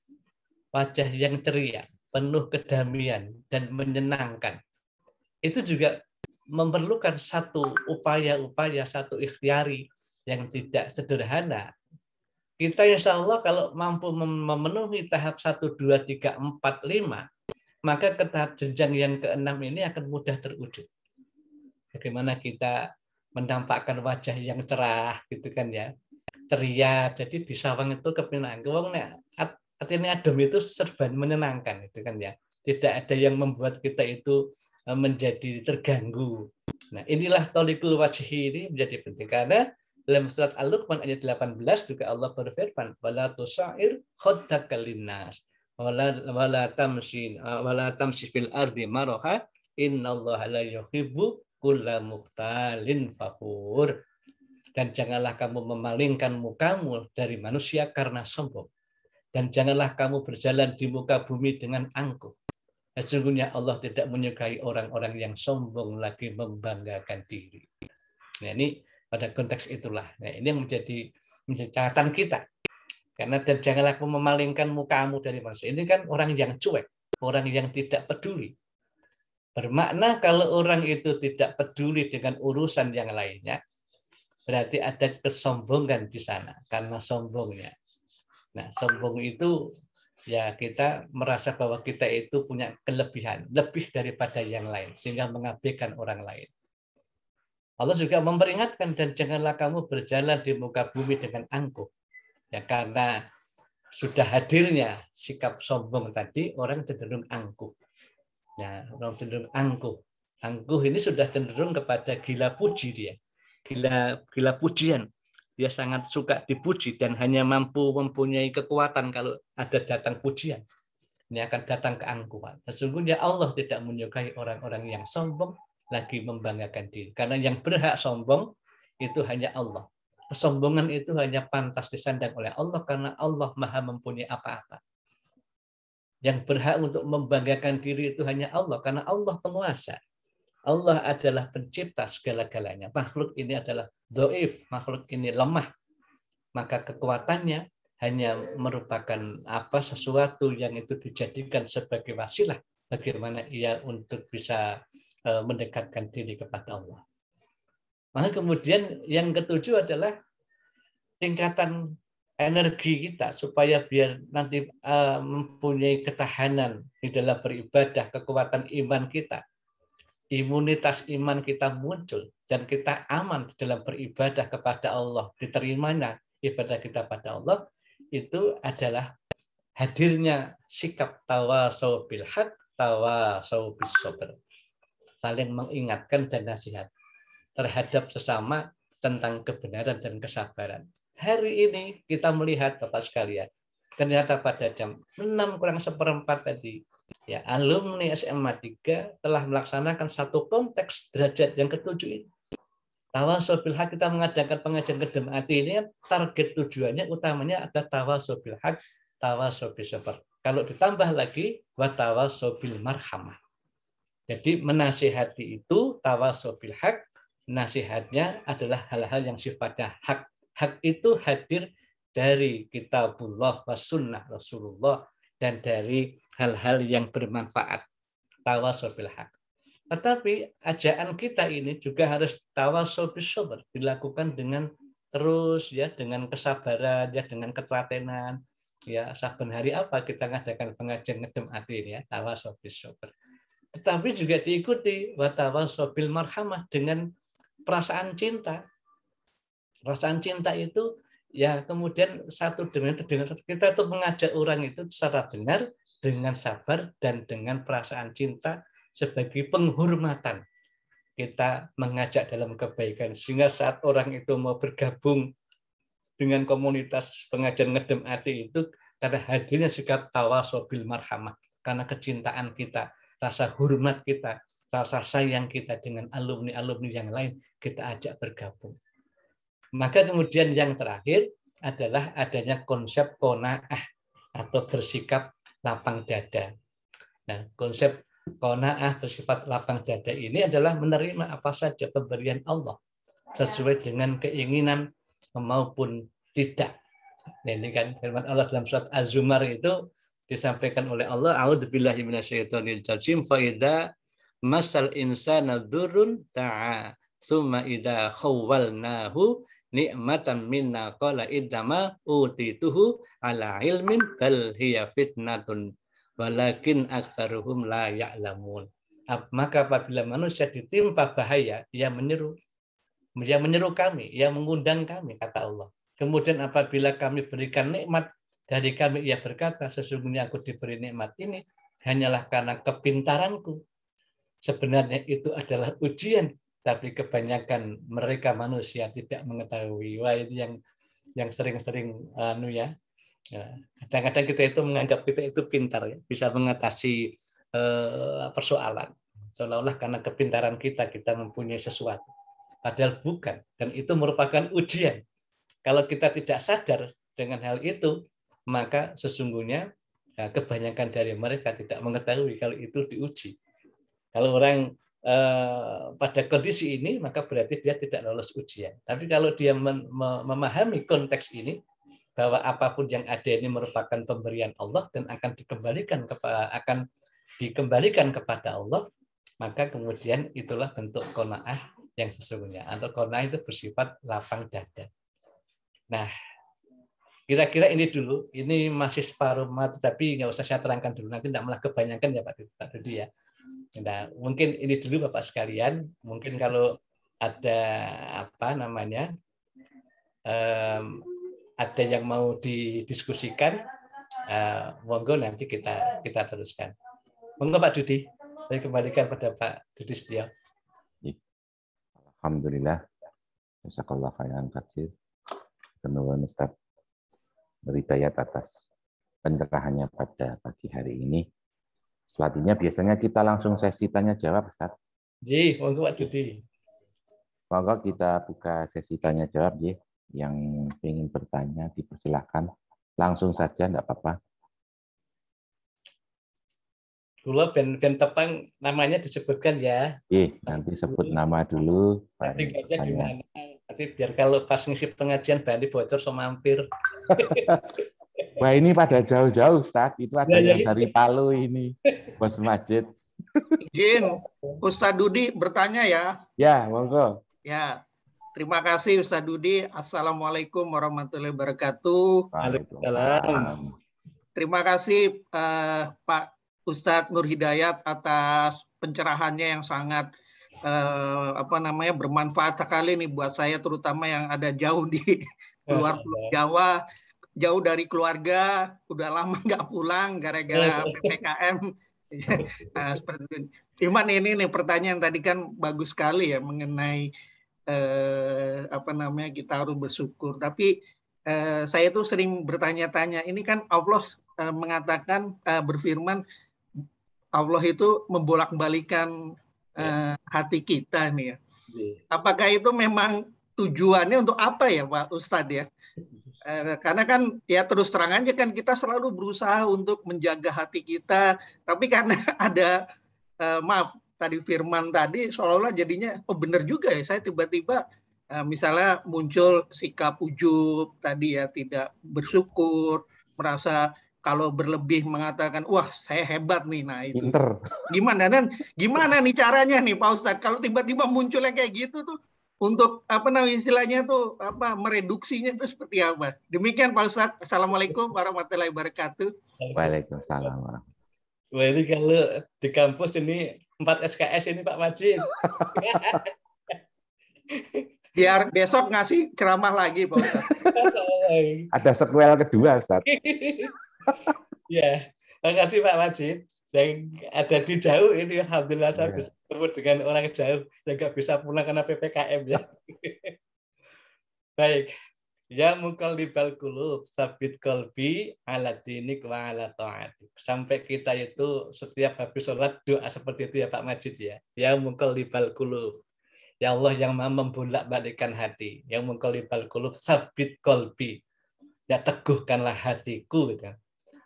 wajah yang ceria, penuh kedamaian dan menyenangkan. Itu juga memerlukan satu upaya-upaya, satu ikhtiari yang tidak sederhana. Kita insya Allah kalau mampu memenuhi tahap 1, 2, 3, 4, 5, maka ke tahap jenjang yang ke-6 ini akan mudah terwujud. Bagaimana kita menampakkan wajah yang cerah, gitu kan ya, ceria. Jadi di sawang itu kepenang. Artinya adem itu serba menyenangkan, itu kan ya. Tidak ada yang membuat kita itu menjadi terganggu. Nah, inilah tolikul wajhi ini menjadi penting karena Dalam surat Al-Luqman ayat 18 juga Allah berfirman, "Wala tusair khaddaka linnas, wala tamshi fil ardi maraha, innallaha la yuhibbu kulla mukhtalin fakhur." Dan janganlah kamu memalingkan mukamu dari manusia karena sombong. Dan janganlah kamu berjalan di muka bumi dengan angkuh. Sesungguhnya Allah tidak menyukai orang-orang yang sombong lagi membanggakan diri. Nah, ini pada konteks itulah. Nah, ini yang menjadi catatan kita. Karena dan janganlah kamu memalingkan mukamu dari manusia. Ini kan orang yang cuek, orang yang tidak peduli. Bermakna kalau orang itu tidak peduli dengan urusan yang lainnya, berarti ada kesombongan di sana karena sombongnya. Nah, sombong itu ya kita merasa bahwa kita itu punya kelebihan, lebih daripada yang lain, sehingga mengabaikan orang lain. Allah juga memperingatkan, dan janganlah kamu berjalan di muka bumi dengan angkuh. Ya, karena sudah hadirnya sikap sombong tadi, orang cenderung angkuh. Ya, orang cenderung angkuh. Angkuh ini sudah cenderung kepada gila puji dia. Gila pujian. Dia sangat suka dipuji dan hanya mampu mempunyai kekuatan kalau ada datang pujian. Ini akan datang keangkuhan. Sesungguhnya Allah tidak menyukai orang-orang yang sombong lagi membanggakan diri. Karena yang berhak sombong itu hanya Allah. Kesombongan itu hanya pantas disandang oleh Allah karena Allah Maha mempunyai apa-apa. Yang berhak untuk membanggakan diri itu hanya Allah karena Allah penguasa. Allah adalah pencipta segala-galanya. Makhluk ini adalah dhaif, makhluk ini lemah. Maka kekuatannya hanya merupakan sesuatu yang itu dijadikan sebagai wasilah bagaimana ia untuk bisa mendekatkan diri kepada Allah. Maka kemudian yang ketujuh adalah tingkatan energi kita supaya biar nanti mempunyai ketahanan di dalam beribadah, kekuatan iman kita, imunitas iman kita muncul dan kita aman di dalam beribadah kepada Allah, diterimanya ibadah kita pada Allah, itu adalah hadirnya sikap tawasau bil haq, tawasau bis sabr. Saling mengingatkan dan nasihat terhadap sesama tentang kebenaran dan kesabaran. Hari ini kita melihat Bapak sekalian, ternyata pada jam 6:04 tadi, ya, alumni SMA 3 telah melaksanakan satu konteks derajat yang ketujuh ini. Tawasau bil haq, kita mengadakan pengajian Kedem Ati ini, target tujuannya utamanya ada tawasau bil haq, tawasau bis sabr. Kalau ditambah lagi wa tawasau bil marhamah. Jadi menasihati itu tawasau bil haq, nasihatnya adalah hal-hal yang sifatnya hak. Hak itu hadir dari kitabullah wa sunnah Rasulullah dan dari hal-hal yang bermanfaat. Tawasau bil haq. Tetapi ajaan kita ini juga harus tawasau bis sabr, dilakukan dengan terus ya, dengan kesabaran ya, dengan ketelatenan ya. Saben hari apa kita ngadakan pengajian Kedem Ati ini ya, tawasau bis sabr. Tetapi juga diikuti wa tawasau bil marhamah, dengan perasaan cinta. Perasaan cinta itu ya kemudian satu dengan kita tuh mengajak orang itu secara benar, dengan sabar dan dengan perasaan cinta sebagai penghormatan. Kita mengajak dalam kebaikan sehingga saat orang itu mau bergabung dengan komunitas pengajian Kedem Ati itu karena hadirnya sikap tawasau bil marhamah, karena kecintaan kita, rasa hormat kita, rasa sayang kita dengan alumni-alumni yang lain, kita ajak bergabung. Maka kemudian yang terakhir adalah adanya konsep qanaah atau bersikap lapang dada. Nah, konsep qanaah bersifat lapang dada ini adalah menerima apa saja pemberian Allah sesuai dengan keinginan maupun tidak. Nah, ini kan firman Allah dalam surat Az-Zumar itu disampaikan oleh Allah, a'udzubillahi minasyaitonir rajim, fa idza masal insana dzurrun ta'a summa idza khawwalnahu ni'matan minna qala iddama utituhu ala ilmin bal hiya fitnatun walakin aktsaruhum la ya'lamun. Maka apabila manusia ditimpa bahaya, ia menyeru kami, ia mengundang kami, kata Allah. Kemudian apabila kami berikan nikmat dari kami, ia berkata, sesungguhnya aku diberi nikmat ini hanyalah karena kepintaranku. Sebenarnya itu adalah ujian tapi kebanyakan mereka manusia tidak mengetahui. Wah, ini yang sering-sering ya. Kadang-kadang kita itu menganggap kita itu pintar, ya, bisa mengatasi persoalan. Seolah-olah karena kepintaran kita mempunyai sesuatu. Padahal bukan. Dan itu merupakan ujian. Kalau kita tidak sadar dengan hal itu, maka sesungguhnya kebanyakan dari mereka tidak mengetahui kalau itu diuji. Kalau orang pada kondisi ini, maka berarti dia tidak lolos ujian. Tapi kalau dia memahami konteks ini, bahwa apapun yang ada ini merupakan pemberian Allah dan akan dikembalikan kepada Allah, maka kemudian itulah bentuk qanaah yang sesungguhnya. Atau qanaah itu bersifat lapang dada. Nah, kira-kira ini dulu. Ini masih separuh mata, tapi nggak usah saya terangkan dulu. Nanti tidak malah kebanyakan ya Pak Dudi ya. Nah, mungkin ini dulu Bapak sekalian. Mungkin kalau ada ada yang mau didiskusikan, monggo nanti kita teruskan. Monggo Pak Dudi, saya kembalikan pada Pak Dudi Setio. Alhamdulillah. Jazakallah khairan katsir. Penuhun Ustaz Hidayat atas pencerahannya pada pagi hari ini. Selanjutnya biasanya kita langsung sesi tanya jawab, Ustaz. Ji, monggo Pak Dudi. Monggo kita buka sesi tanya jawab, ya. Yang ingin bertanya dipersilahkan langsung saja, enggak apa-apa. Kula ben tepang namanya disebutkan ya. Nanti sebut nama dulu. Nanti gimana? Nanti biar kalau pas ngisi pengajian Bali bocor so mampir. Wah, ini pada jauh-jauh, Ustaz. Itu ada yang dari Palu ini, Bos Majid. Izin, Ustadz Dudi bertanya ya. Ya, monggo. Ya, terima kasih Ustadz Dudi. Assalamualaikum warahmatullahi wabarakatuh. Waalaikumsalam. Terima kasih Pak Ustadz Nur Hidayat atas pencerahannya yang sangat bermanfaat sekali nih buat saya, terutama yang ada jauh di luar Jawa. Jauh dari keluarga, udah lama nggak pulang gara-gara PPKM. Nah, seperti itu. Cuman ini nih pertanyaan tadi kan bagus sekali ya mengenai kita harus bersyukur. Tapi saya tuh sering bertanya-tanya. Ini kan Allah mengatakan berfirman, Allah itu membolak-balikan hati kita nih ya. Apakah itu memang tujuannya untuk apa ya Pak Ustadz ya? Karena kan ya terus terang aja kan kita selalu berusaha untuk menjaga hati kita, tapi karena ada tadi firman tadi seolah-olah jadinya benar juga ya, saya tiba-tiba misalnya muncul sikap ujub tadi ya, tidak bersyukur, merasa kalau berlebih mengatakan wah saya hebat nih. Nah itu gimana nih caranya nih Pak Ustadz kalau tiba-tiba munculnya kayak gitu tuh, untuk istilahnya tuh mereduksinya itu seperti apa? Demikian Pak Ustadz. Assalamualaikum warahmatullahi wabarakatuh. Waalaikumsalam warahmatullahi wabarakatuh. Wah, ini kalau di kampus ini 4 SKS ini Pak Majid. Biar besok ngasih ceramah lagi Pak Ustadz. Ada sequel kedua Ustadz. Ya, terima kasih Pak Majid. Yang ada di jauh ini alhamdulillah saya bisa bertemu dengan orang jauh, saya nggak bisa pulang karena PPKM ya. Baik, ya muqallibal qulub sabit qalbi ala dinik wa ala ta'atik. Sampai kita itu setiap habis sholat doa seperti itu ya Pak Majid ya. Ya muqallibal qulub, ya Allah yang membolak-balikkan hati. Ya muqallibal qulub sabit qalbi, ya teguhkanlah hatiku gitu.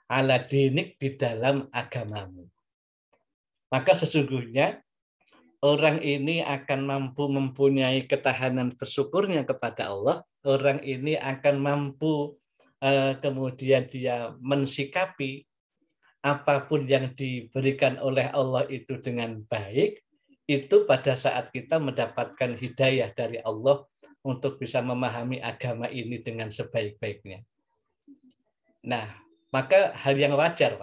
Ala dinik, di dalam agamamu. Maka sesungguhnya orang ini akan mampu mempunyai ketahanan bersyukurnya kepada Allah. Orang ini akan mampu kemudian dia mensikapi apapun yang diberikan oleh Allah itu dengan baik. Itu pada saat kita mendapatkan hidayah dari Allah untuk bisa memahami agama ini dengan sebaik-baiknya. Nah, maka hal yang wajar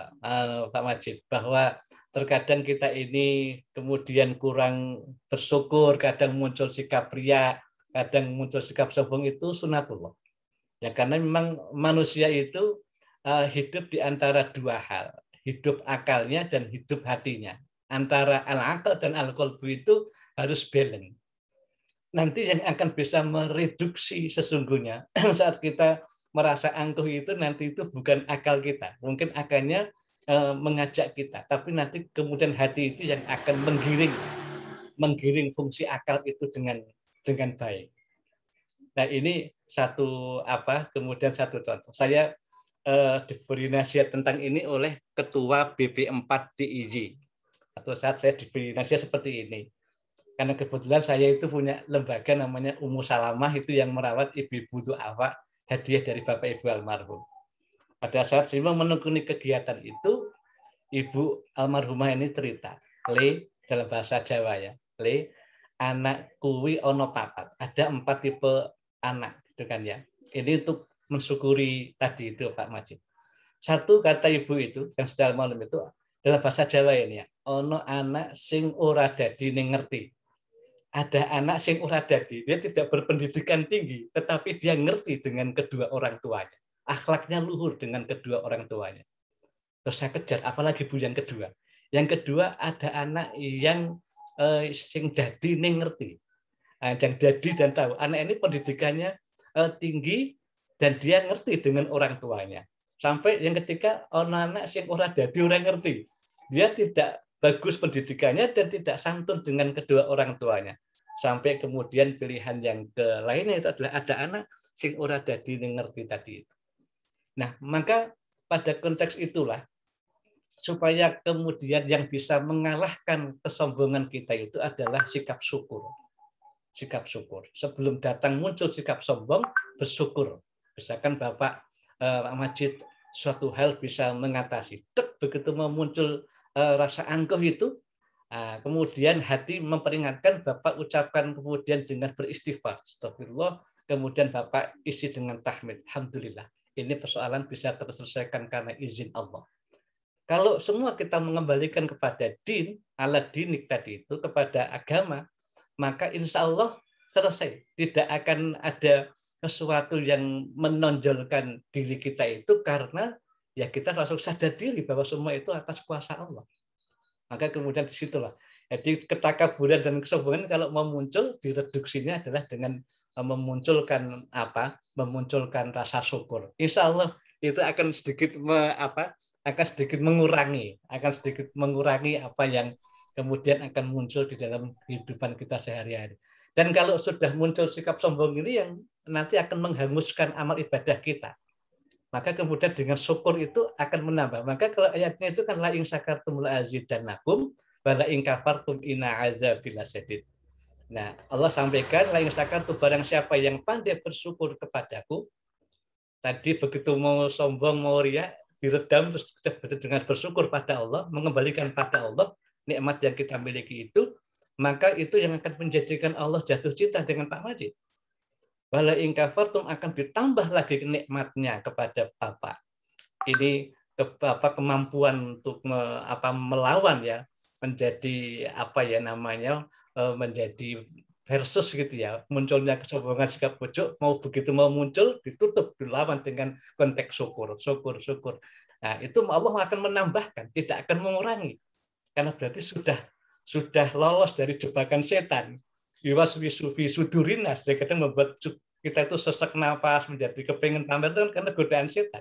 Pak Majid, bahwa terkadang kita ini kemudian kurang bersyukur, kadang muncul sikap riya, kadang muncul sikap sombong, itu sunatullah. Ya, karena memang manusia itu hidup di antara dua hal, hidup akalnya dan hidup hatinya. Antara al-aql dan al-qalbu itu harus balance. nanti yang akan bisa mereduksi sesungguhnya saat kita merasa angkuh itu nanti itu bukan akal kita, mungkin akalnya mengajak kita, tapi nanti kemudian hati itu yang akan menggiring fungsi akal itu dengan baik. Nah ini kemudian satu contoh. Saya diberi nasihat tentang ini oleh Ketua BP4 DIY. Atau saat saya diberi nasihat seperti ini. Karena kebetulan saya itu punya lembaga namanya Ummu Salamah, itu yang merawat ibu-ibu du'afa, hadiah dari Bapak Ibu almarhum. Pada saat saya menekuni kegiatan itu, Ibu almarhumah ini cerita, Le, dalam bahasa Jawa ya, Le, anak kuwi ono papat. Ada 4 tipe anak, gitu kan ya. Ini untuk mensyukuri tadi itu Pak Majid. Satu kata ibu itu yang sedang malam itu dalam bahasa Jawa ini ya, ono anak sing ora dadi ning ngerti. Ada anak sing ora dadi, dia tidak berpendidikan tinggi, tetapi dia ngerti dengan kedua orang tuanya. Akhlaknya luhur dengan kedua orang tuanya. Terus saya kejar, apalagi Bu yang kedua. Yang kedua ada anak yang sing dadi ning ngerti. Yang dadi dan tahu. Anak ini pendidikannya tinggi dan dia ngerti dengan orang tuanya. Sampai yang ketiga anak sing ora dadi ora ngerti. Dia tidak bagus pendidikannya dan tidak santun dengan kedua orang tuanya. Sampai kemudian pilihan yang lainnya itu adalah ada anak sing ora dadi ning ngerti tadi itu. Nah, maka pada konteks itulah supaya kemudian yang bisa mengalahkan kesombongan kita itu adalah sikap syukur. Sikap syukur. Sebelum datang muncul sikap sombong, bersyukur. Misalkan Bapak Majid suatu hal bisa mengatasi. Begitu muncul rasa angkuh itu, kemudian hati memperingatkan, Bapak ucapkan kemudian dengan beristighfar. Astagfirullah. Kemudian Bapak isi dengan tahmid. Alhamdulillah. Ini persoalan bisa terselesaikan karena izin Allah. Kalau semua kita mengembalikan kepada din, ala dinik tadi itu, kepada agama, maka insya Allah selesai. Tidak akan ada sesuatu yang menonjolkan diri kita itu karena ya kita langsung sadar diri bahwa semua itu atas kuasa Allah. Maka kemudian disitulah. Jadi ketakaburan dan kesombongan kalau mau muncul, direduksinya adalah dengan memunculkan memunculkan rasa syukur. Insya Allah itu akan sedikit mengurangi apa yang kemudian akan muncul di dalam kehidupan kita sehari-hari. Dan kalau sudah muncul sikap sombong ini yang nanti akan menghanguskan amal ibadah kita. Maka kemudian dengan syukur itu akan menambah. Maka kalau ayatnya itu kan la in syakartum la azidannakum wa la in kafartum inna adzabi lasyadid. Nah, Allah sampaikan la in syakartum, barang siapa yang pandai bersyukur kepadaku. Tadi begitu mau sombong, mau riya, diredam terus dengan bersyukur pada Allah, mengembalikan pada Allah nikmat yang kita miliki itu, maka itu yang akan menjadikan Allah jatuh cinta dengan Pak Majid. Wala in kafartum, akan ditambah lagi nikmatnya kepada Bapak. Ini kemampuan untuk melawan ya, menjadi menjadi versus gitu ya, munculnya kesombongan sikap pojok, begitu mau muncul ditutup, dilawan dengan konteks syukur. Nah, itu Allah akan menambahkan, tidak akan mengurangi. Karena berarti sudah lolos dari jebakan setan. Yuwaswisu sudurinas, yang kadang membuat kita itu sesak nafas, menjadi kepingin pamer karena godaan setan.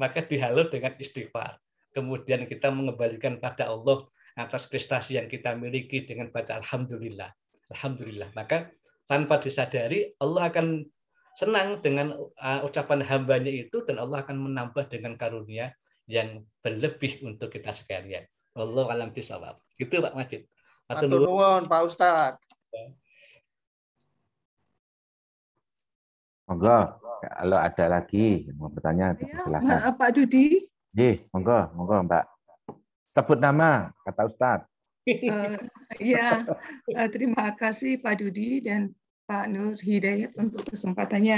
Maka dihalau dengan istighfar. Kemudian kita mengembalikan pada Allah atas prestasi yang kita miliki dengan baca alhamdulillah. Alhamdulillah. Maka tanpa disadari Allah akan senang dengan ucapan hambanya itu, dan Allah akan menambah dengan karunia yang berlebih untuk kita sekalian. Wallahu a'lam bishawab. Gitu Pak Majid. Matur nuwun Pak Ustadz. Monggo, kalau ada lagi yang mau bertanya, silakan. Pak Dudi. Monggo Mbak. Sebut nama, kata Ustadz. Terima kasih Pak Dudi dan Pak Nur Hidayat untuk kesempatannya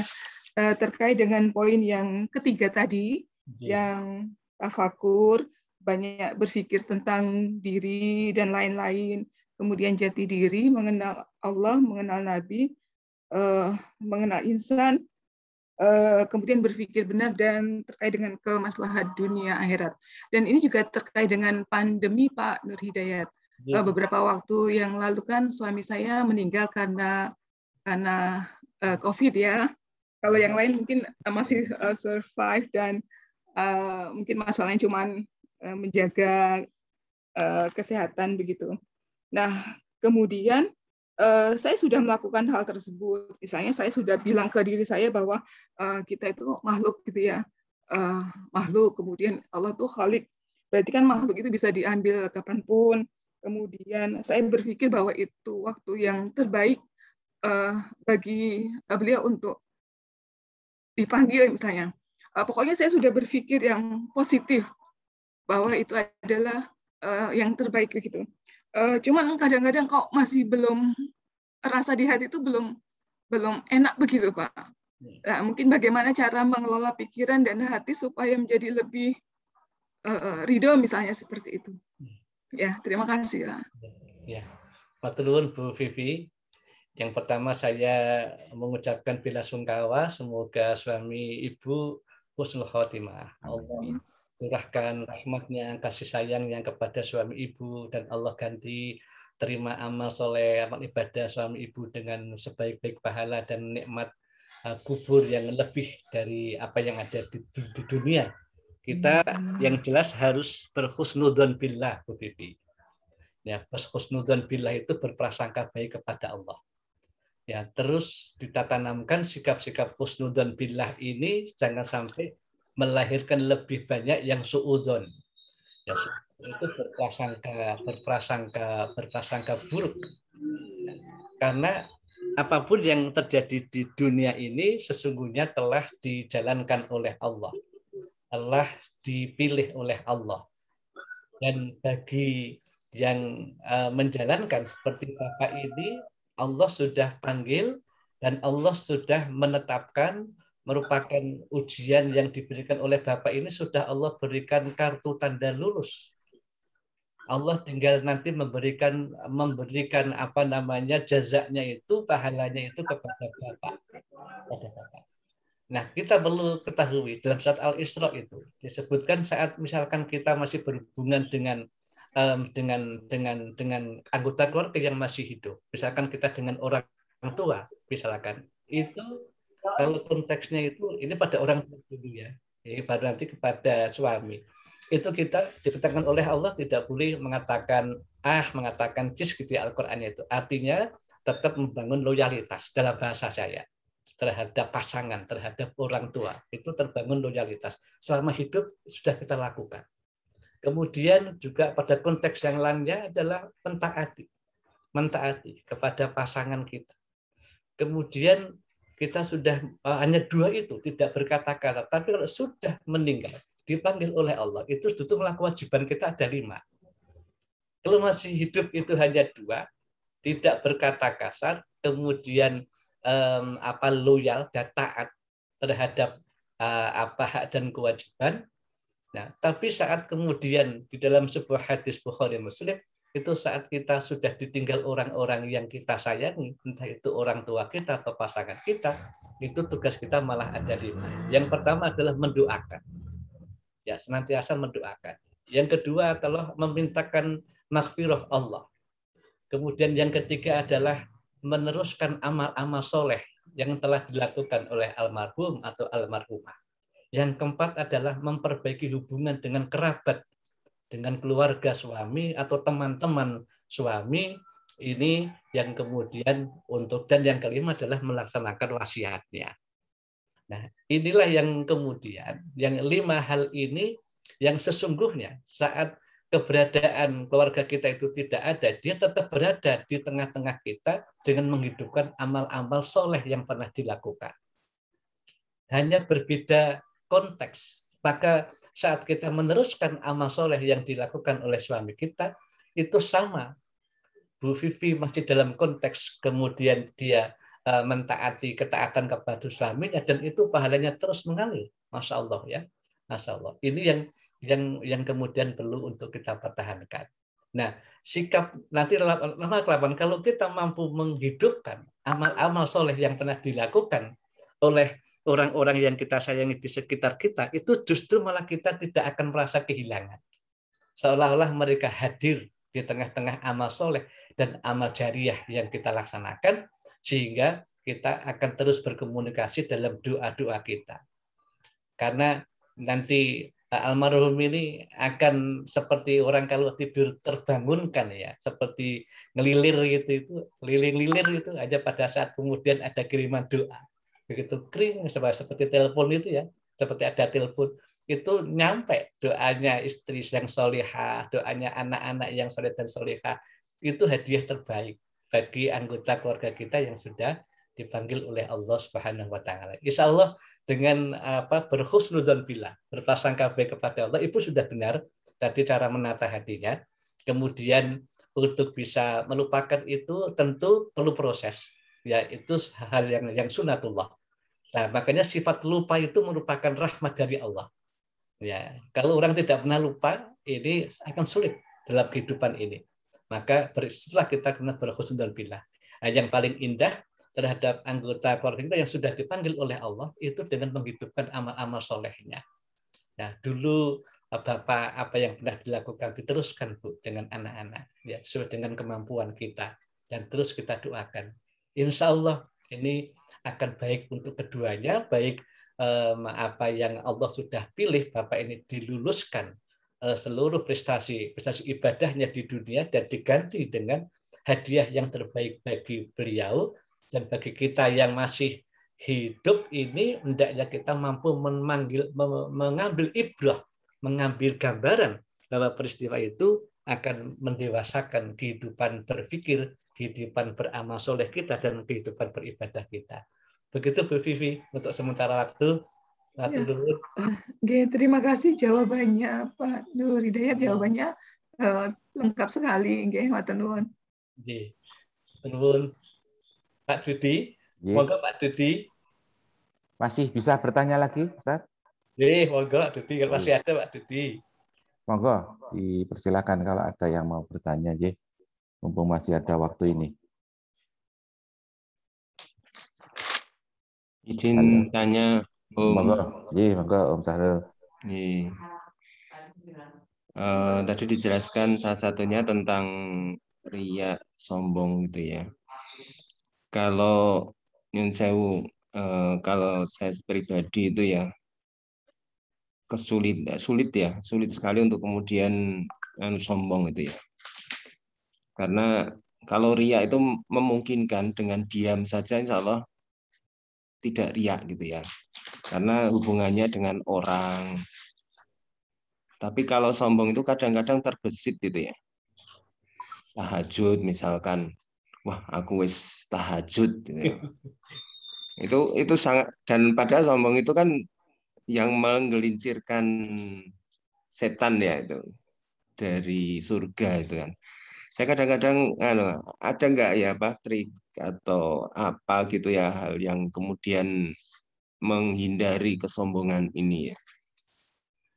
terkait dengan poin yang ketiga tadi, yang tafakur, banyak berpikir tentang diri dan lain-lain, kemudian jati diri, mengenal Allah, mengenal Nabi, mengenal insan, kemudian berpikir benar dan terkait dengan kemaslahat dunia akhirat. Dan ini juga terkait dengan pandemi Pak Nur Hidayat. Beberapa waktu yang lalu kan suami saya meninggal karena karena COVID ya. Kalau yang lain mungkin masih survive dan mungkin masalahnya cuma menjaga kesehatan begitu. Nah, kemudian saya sudah melakukan hal tersebut. Misalnya saya sudah bilang ke diri saya bahwa kita itu makhluk gitu ya. Makhluk, kemudian Allah tuh Khalik. Berarti kan makhluk itu bisa diambil kapanpun. Kemudian saya berpikir bahwa itu waktu yang terbaik bagi beliau untuk dipanggil misalnya. Pokoknya saya sudah berpikir yang positif bahwa itu adalah yang terbaik begitu. Cuman kadang-kadang kok masih belum terasa di hati itu belum enak begitu Pak. Nah, mungkin bagaimana cara mengelola pikiran dan hati supaya menjadi lebih ridho misalnya seperti itu. Ya, terima kasih Pak. Ya, matur nuwun Bu Vivi. Yang pertama saya mengucapkan bela sungkawa, semoga suami Ibu husnul khotimah. Allah curahkan rahmatnya, kasih sayangnya kepada suami Ibu, dan Allah ganti terima amal soleh, amal ibadah suami Ibu dengan sebaik-baik pahala dan nikmat kubur yang lebih dari apa yang ada di dunia. Kita yang jelas harus berhusnudzon billah, Bu Vivi. Ya, husnudzon billah itu berprasangka baik kepada Allah. Ya, terus ditanamkan sikap-sikap husnudzon billah ini jangan sampai melahirkan lebih banyak yang suudzon. Ya, itu berprasangka buruk. Karena apapun yang terjadi di dunia ini sesungguhnya telah dijalankan oleh Allah. Telah dipilih oleh Allah. Dan bagi yang menjalankan seperti Bapak ini, Allah sudah panggil dan Allah sudah menetapkan, merupakan ujian yang diberikan oleh Bapak ini sudah Allah berikan kartu tanda lulus. Allah tinggal nanti memberikan apa namanya jazaknya itu, pahalanya itu kepada Bapak. Nah, kita perlu ketahui dalam surat Al-Isra itu disebutkan saat misalkan kita masih berhubungan dengan anggota keluarga yang masih hidup, misalkan kita dengan orang tua, misalkan itu kalau konteksnya itu ini pada orang tua dulu ya, baru nanti kepada suami. Itu kita diperintahkan oleh Allah tidak boleh mengatakan cis gitu ya, Al-Qur'annya itu. Artinya tetap membangun loyalitas dalam bahasa saya terhadap pasangan, terhadap orang tua. Itu terbangun loyalitas. Selama hidup sudah kita lakukan. Kemudian juga pada konteks yang lainnya adalah mentaati kepada pasangan kita. Kemudian kita sudah hanya dua itu, tidak berkata-kata. Tapi kalau sudah meninggal, dipanggil oleh Allah, itu sebetulnya kewajiban kita ada 5. Kalau masih hidup itu hanya 2, tidak berkata kasar, kemudian loyal dan taat terhadap hak dan kewajiban. Nah, tapi saat kemudian di dalam sebuah hadis Bukhari Muslim, itu saat kita sudah ditinggal orang-orang yang kita sayangi, entah itu orang tua kita atau pasangan kita, itu tugas kita malah ada 5. Yang pertama adalah mendoakan. Ya, senantiasa mendoakan. Yang kedua adalah memintakan maghfirah Allah. Kemudian yang ketiga adalah meneruskan amal-amal soleh yang telah dilakukan oleh almarhum atau almarhumah. Yang keempat adalah memperbaiki hubungan dengan kerabat, dengan keluarga suami atau teman-teman suami. Ini yang kemudian dan yang kelima adalah melaksanakan wasiatnya. Nah, inilah yang kemudian, yang 5 hal ini yang sesungguhnya saat keberadaan keluarga kita itu tidak ada, dia tetap berada di tengah-tengah kita dengan menghidupkan amal-amal soleh yang pernah dilakukan. Hanya berbeda konteks. Maka saat kita meneruskan amal soleh yang dilakukan oleh suami kita, itu sama. Bu Vivi masih dalam konteks kemudian dia mentaati ketaatan kepada suaminya, dan itu pahalanya terus mengalir. Masya Allah ya. Masya Allah. Ini yang kemudian perlu untuk kita pertahankan. Nah, sikap nanti lama-kelamaan kalau kita mampu menghidupkan amal-amal soleh yang pernah dilakukan oleh orang-orang yang kita sayangi di sekitar kita, itu justru malah kita tidak akan merasa kehilangan. Seolah-olah mereka hadir di tengah-tengah amal soleh dan amal jariah yang kita laksanakan, sehingga kita akan terus berkomunikasi dalam doa-doa kita. Karena nanti almarhum ini akan seperti orang kalau tidur terbangunkan ya, seperti ngelilir gitu, itu lilir-lilir itu aja pada saat kemudian ada kiriman doa. Begitu kering seperti telepon itu ya, seperti ada telepon itu nyampe doanya istri yang solihah, doanya anak-anak yang soleh dan solihah, itu hadiah terbaik bagi anggota keluarga kita yang sudah dipanggil oleh Allah Subhanahu wa taala. Insya Allah dengan berhusnudzon billah, berprasangka baik kepada Allah, Ibu sudah benar tadi cara menata hatinya. Kemudian untuk bisa melupakan itu tentu perlu proses. Ya, itu hal yang sunatullah. Nah, makanya sifat lupa itu merupakan rahmat dari Allah. Ya, kalau orang tidak pernah lupa, ini akan sulit dalam kehidupan ini. Maka setelah kita kena berhusnudzon billah. Nah, yang paling indah terhadap anggota keluarga kita yang sudah dipanggil oleh Allah itu dengan menghidupkan amal-amal solehnya. Nah, dulu Bapak apa yang pernah dilakukan diteruskan Bu dengan anak-anak ya sesuai dengan kemampuan kita dan terus kita doakan. Insya Allah ini akan baik untuk keduanya, baik apa yang Allah sudah pilih Bapak ini diluluskan seluruh prestasi ibadahnya di dunia dan diganti dengan hadiah yang terbaik bagi beliau. Dan bagi kita yang masih hidup ini, hendaknya kita mampu mengambil ibrah, mengambil gambaran bahwa peristiwa itu akan mendewasakan kehidupan berpikir, kehidupan beramal soleh kita, dan kehidupan beribadah kita. Begitu Bu Vivi untuk sementara waktu. Dulu. Terima kasih jawabannya Pak Nur Hidayat, jawabannya lengkap sekali. Matur nuwun. Nuwun. Pak Dudi, monggo Pak Dudi. Masih bisa bertanya lagi, Ustaz? Monggo Pak Dudi, kalau masih ada Pak Dudi. Monggo, dipersilakan kalau ada yang mau bertanya, mumpung masih ada waktu ini. Izin tanya, Om. Monggo, Om Sahrul. Tadi dijelaskan salah satunya tentang riya, sombong gitu ya. Kalau nyun sewu, kalau saya pribadi itu ya sulit sekali untuk kemudian sombong itu ya. Karena kalau riya itu memungkinkan dengan diam saja insya Allah tidak riya gitu ya. Karena hubungannya dengan orang. Tapi kalau sombong itu kadang-kadang terbesit gitu ya. Tahajud misalkan, wah aku wis tahajud gitu ya. Itu sangat, dan padahal sombong itu kan yang menggelincirkan setan ya itu dari surga itu kan. Saya kadang-kadang ada nggak ya trik atau apa gitu ya hal yang kemudian menghindari kesombongan ini ya.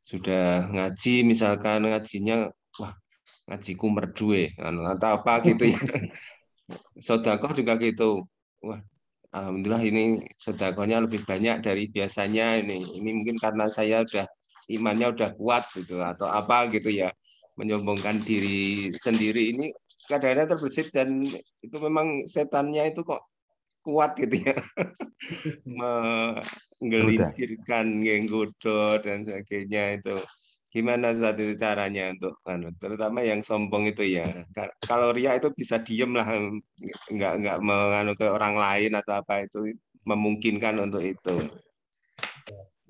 Sudah ngaji misalkan ngajinya wah ngajiku merdu atau apa gitu ya. Sedekah juga gitu. Wah, alhamdulillah ini sedekahnya lebih banyak dari biasanya ini. Ini mungkin karena saya udah imannya udah kuat gitu atau apa gitu ya. Menyombongkan diri sendiri ini kadang-kadang terbesit dan itu memang setannya itu kok kuat gitu ya. Menggelincirkan, ngenggodo dan sebagainya itu. Gimana saat itu caranya untuk terutama yang sombong itu ya. Kalau riya itu bisa diem lah, nggak menganu ke orang lain atau apa itu memungkinkan untuk itu.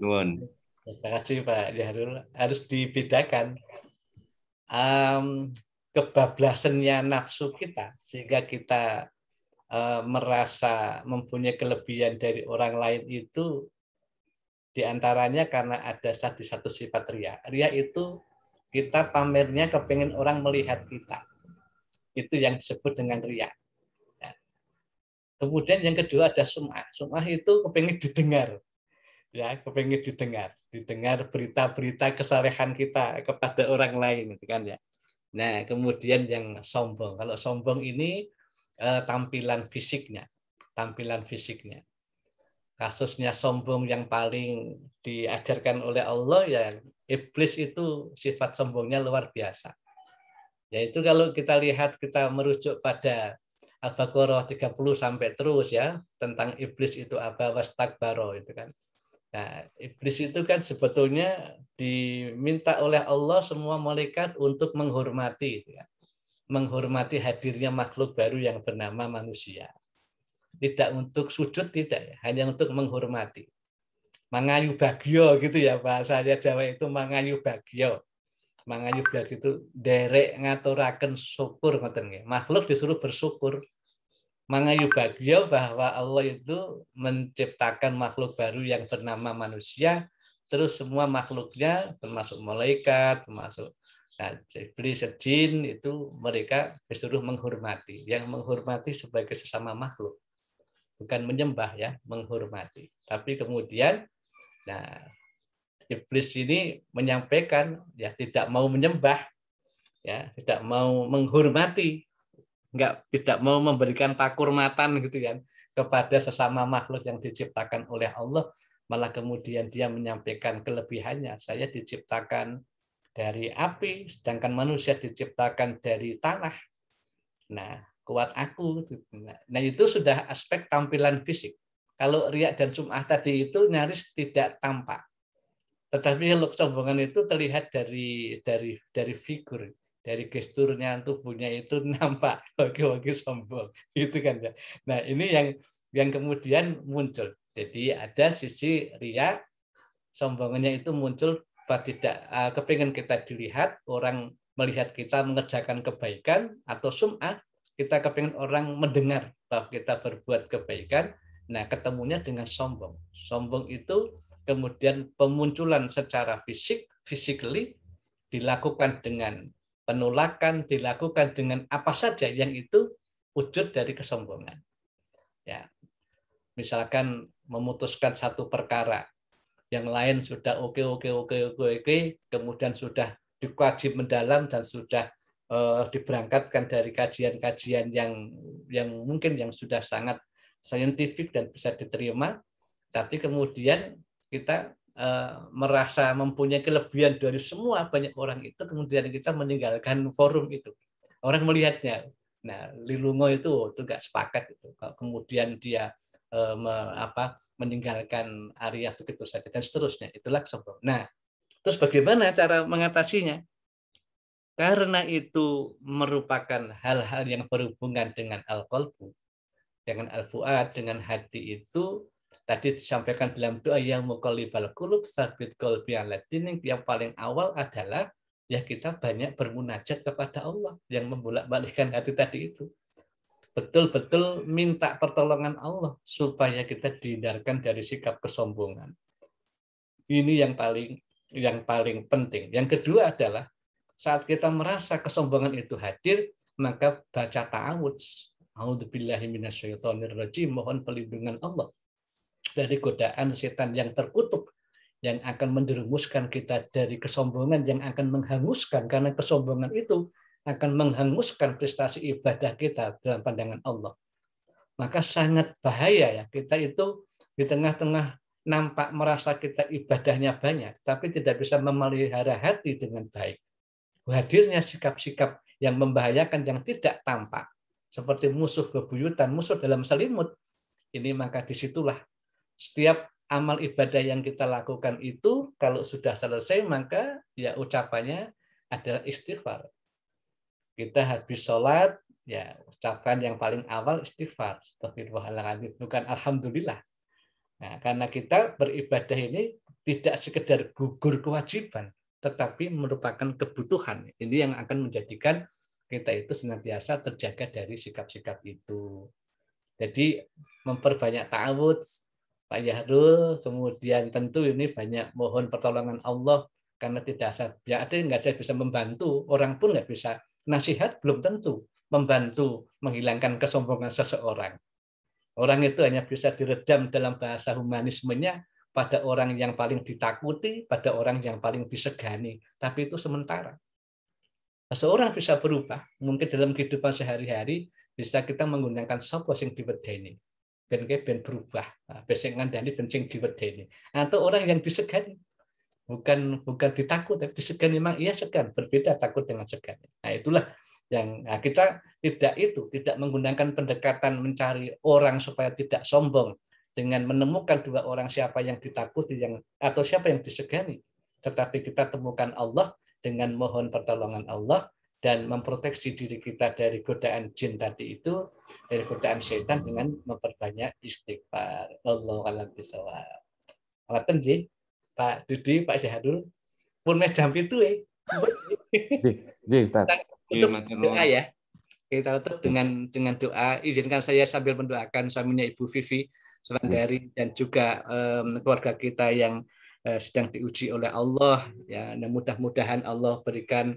Nuwun. Terima kasih Pak Jahrul. Harus dibedakan kebablasannya nafsu kita sehingga kita merasa mempunyai kelebihan dari orang lain itu diantaranya karena ada satu sifat ria. Ria itu kita pamernya kepengen orang melihat kita. Itu yang disebut dengan ria. Kemudian yang kedua ada sum'ah. Sum'ah itu kepengen didengar. Ya, kepengen didengar berita-berita kesalehan kita kepada orang lain gitu kan ya. Nah, kemudian yang sombong. Kalau sombong ini tampilan fisiknya. Kasusnya sombong yang paling diajarkan oleh Allah ya iblis itu sifat sombongnya luar biasa. Yaitu kalau kita lihat kita merujuk pada Al-Baqarah 30 sampai terus ya, tentang iblis itu apa, wastakbaro itu kan. Nah, iblis itu kan sebetulnya diminta oleh Allah semua malaikat untuk menghormati, ya. Menghormati hadirnya makhluk baru yang bernama manusia. Tidak untuk sujud, tidak ya, hanya untuk menghormati. Mangayu bagyo gitu ya, bahasa Jawa itu mangayu bagyo. Mangayu bagyo itu derek ngaturaken syukur ngoten nggih. Makhluk disuruh bersyukur. Mangayu bagyo bahwa Allah itu menciptakan makhluk baru yang bernama manusia, terus semua makhluknya termasuk malaikat, termasuk iblis, jin itu mereka disuruh menghormati. Yang menghormati sebagai sesama makhluk. Bukan menyembah ya, menghormati. Tapi kemudian iblis ini menyampaikan ya tidak mau menyembah, ya tidak mau menghormati, tidak mau memberikan pakurmatan gitu kan kepada sesama makhluk yang diciptakan oleh Allah, malah kemudian dia menyampaikan kelebihannya. Saya diciptakan dari api, sedangkan manusia diciptakan dari tanah. Nah, kuat aku. Nah, itu sudah aspek tampilan fisik. Kalau riya dan sum'ah tadi itu nyaris tidak tampak. Tetapi kalau kesombongan itu terlihat dari figur, dari gesturnya, tubuhnya itu nampak wagi-wagi sombong, gitu kan ya. Nah, ini yang kemudian muncul. Jadi ada sisi riya, sombongannya itu muncul tidak kepingin kita dilihat, orang melihat kita mengerjakan kebaikan, atau sum'ah, kita kepingin orang mendengar bahwa kita berbuat kebaikan. Nah, ketemunya dengan sombong. Sombong itu kemudian pemunculan secara physically dilakukan dengan penolakan, dilakukan dengan apa saja yang itu wujud dari kesombongan. Ya, misalkan memutuskan satu perkara, yang lain sudah oke, kemudian sudah dikaji mendalam dan sudah diberangkatkan dari kajian-kajian yang mungkin yang sudah sangat saintifik dan bisa diterima, tapi kemudian kita merasa mempunyai kelebihan dari semua banyak orang itu, kemudian kita meninggalkan forum itu. Orang melihatnya, nah Lilungo itu nggak sepakat itu. Kemudian dia meninggalkan area begitu saja dan seterusnya. Itulah sombong. Nah, terus bagaimana cara mengatasinya? Karena itu merupakan hal-hal yang berhubungan dengan al-qalbu, dengan al-fuad, dengan hati itu. Tadi disampaikan dalam doa yang muqallibal qulub tsabit qalbi ala dinik, yang paling awal adalah ya kita banyak bermunajat kepada Allah yang membolak-balikkan hati tadi itu. Betul-betul minta pertolongan Allah supaya kita dihindarkan dari sikap kesombongan. Ini yang paling penting. Yang kedua adalah saat kita merasa kesombongan itu hadir, maka baca ta'awudz. A'udzubillahi minasyaitonirrajim, mohon perlindungan Allah dari godaan setan yang terkutuk, yang akan menjerumuskan kita dari kesombongan, yang akan menghanguskan, karena kesombongan itu akan menghanguskan prestasi ibadah kita dalam pandangan Allah. Maka sangat bahaya ya, kita itu di tengah-tengah nampak merasa kita ibadahnya banyak, tapi tidak bisa memelihara hati dengan baik. Hadirnya sikap-sikap yang membahayakan, yang tidak tampak, seperti musuh bebuyutan, musuh dalam selimut, ini maka disitulah setiap amal ibadah yang kita lakukan itu kalau sudah selesai, maka ya ucapannya adalah istighfar. Kita habis sholat, ya ucapan yang paling awal istighfar, astagfirullahaladzim, bukan alhamdulillah. Nah, karena kita beribadah ini tidak sekedar gugur kewajiban, tetapi merupakan kebutuhan. Ini yang akan menjadikan kita itu senantiasa terjaga dari sikap-sikap itu. Jadi memperbanyak ta'awudz, Pak Yahrul, kemudian tentu ini banyak mohon pertolongan Allah, karena tidak ada yang nggak ada bisa membantu, orang pun nggak bisa, nasihat belum tentu membantu menghilangkan kesombongan seseorang. Orang itu hanya bisa diredam dalam bahasa humanismenya pada orang yang paling ditakuti, pada orang yang paling disegani, tapi itu sementara. Seseorang bisa berubah, mungkin dalam kehidupan sehari-hari bisa kita menggunakan sapa sing diwedeni. Ben berubah, besing ngandani bencing diwedeni. Atau orang yang disegani, bukan ditakut, tapi disegani, memang ia segan, berbeda takut dengan segan. Nah, itulah Nah, kita tidak menggunakan pendekatan mencari orang supaya tidak sombong dengan menemukan dua orang siapa yang ditakuti atau siapa yang disegani, tetapi kita temukan Allah dengan mohon pertolongan Allah dan memproteksi diri kita dari godaan jin tadi itu, dari godaan setan dengan memperbanyak istighfar. Allahu a'lam bishawab. Ngaten nggih, Pak Dudi, Pak Syahadul, pun mes jam 7 Nggih, Ustaz. Untuk doa ya. Kita tutup dengan doa. Izinkan saya sambil mendoakan suaminya Ibu Vivi Suwandari dan juga keluarga kita yang sedang diuji oleh Allah. Ya, mudah-mudahan Allah berikan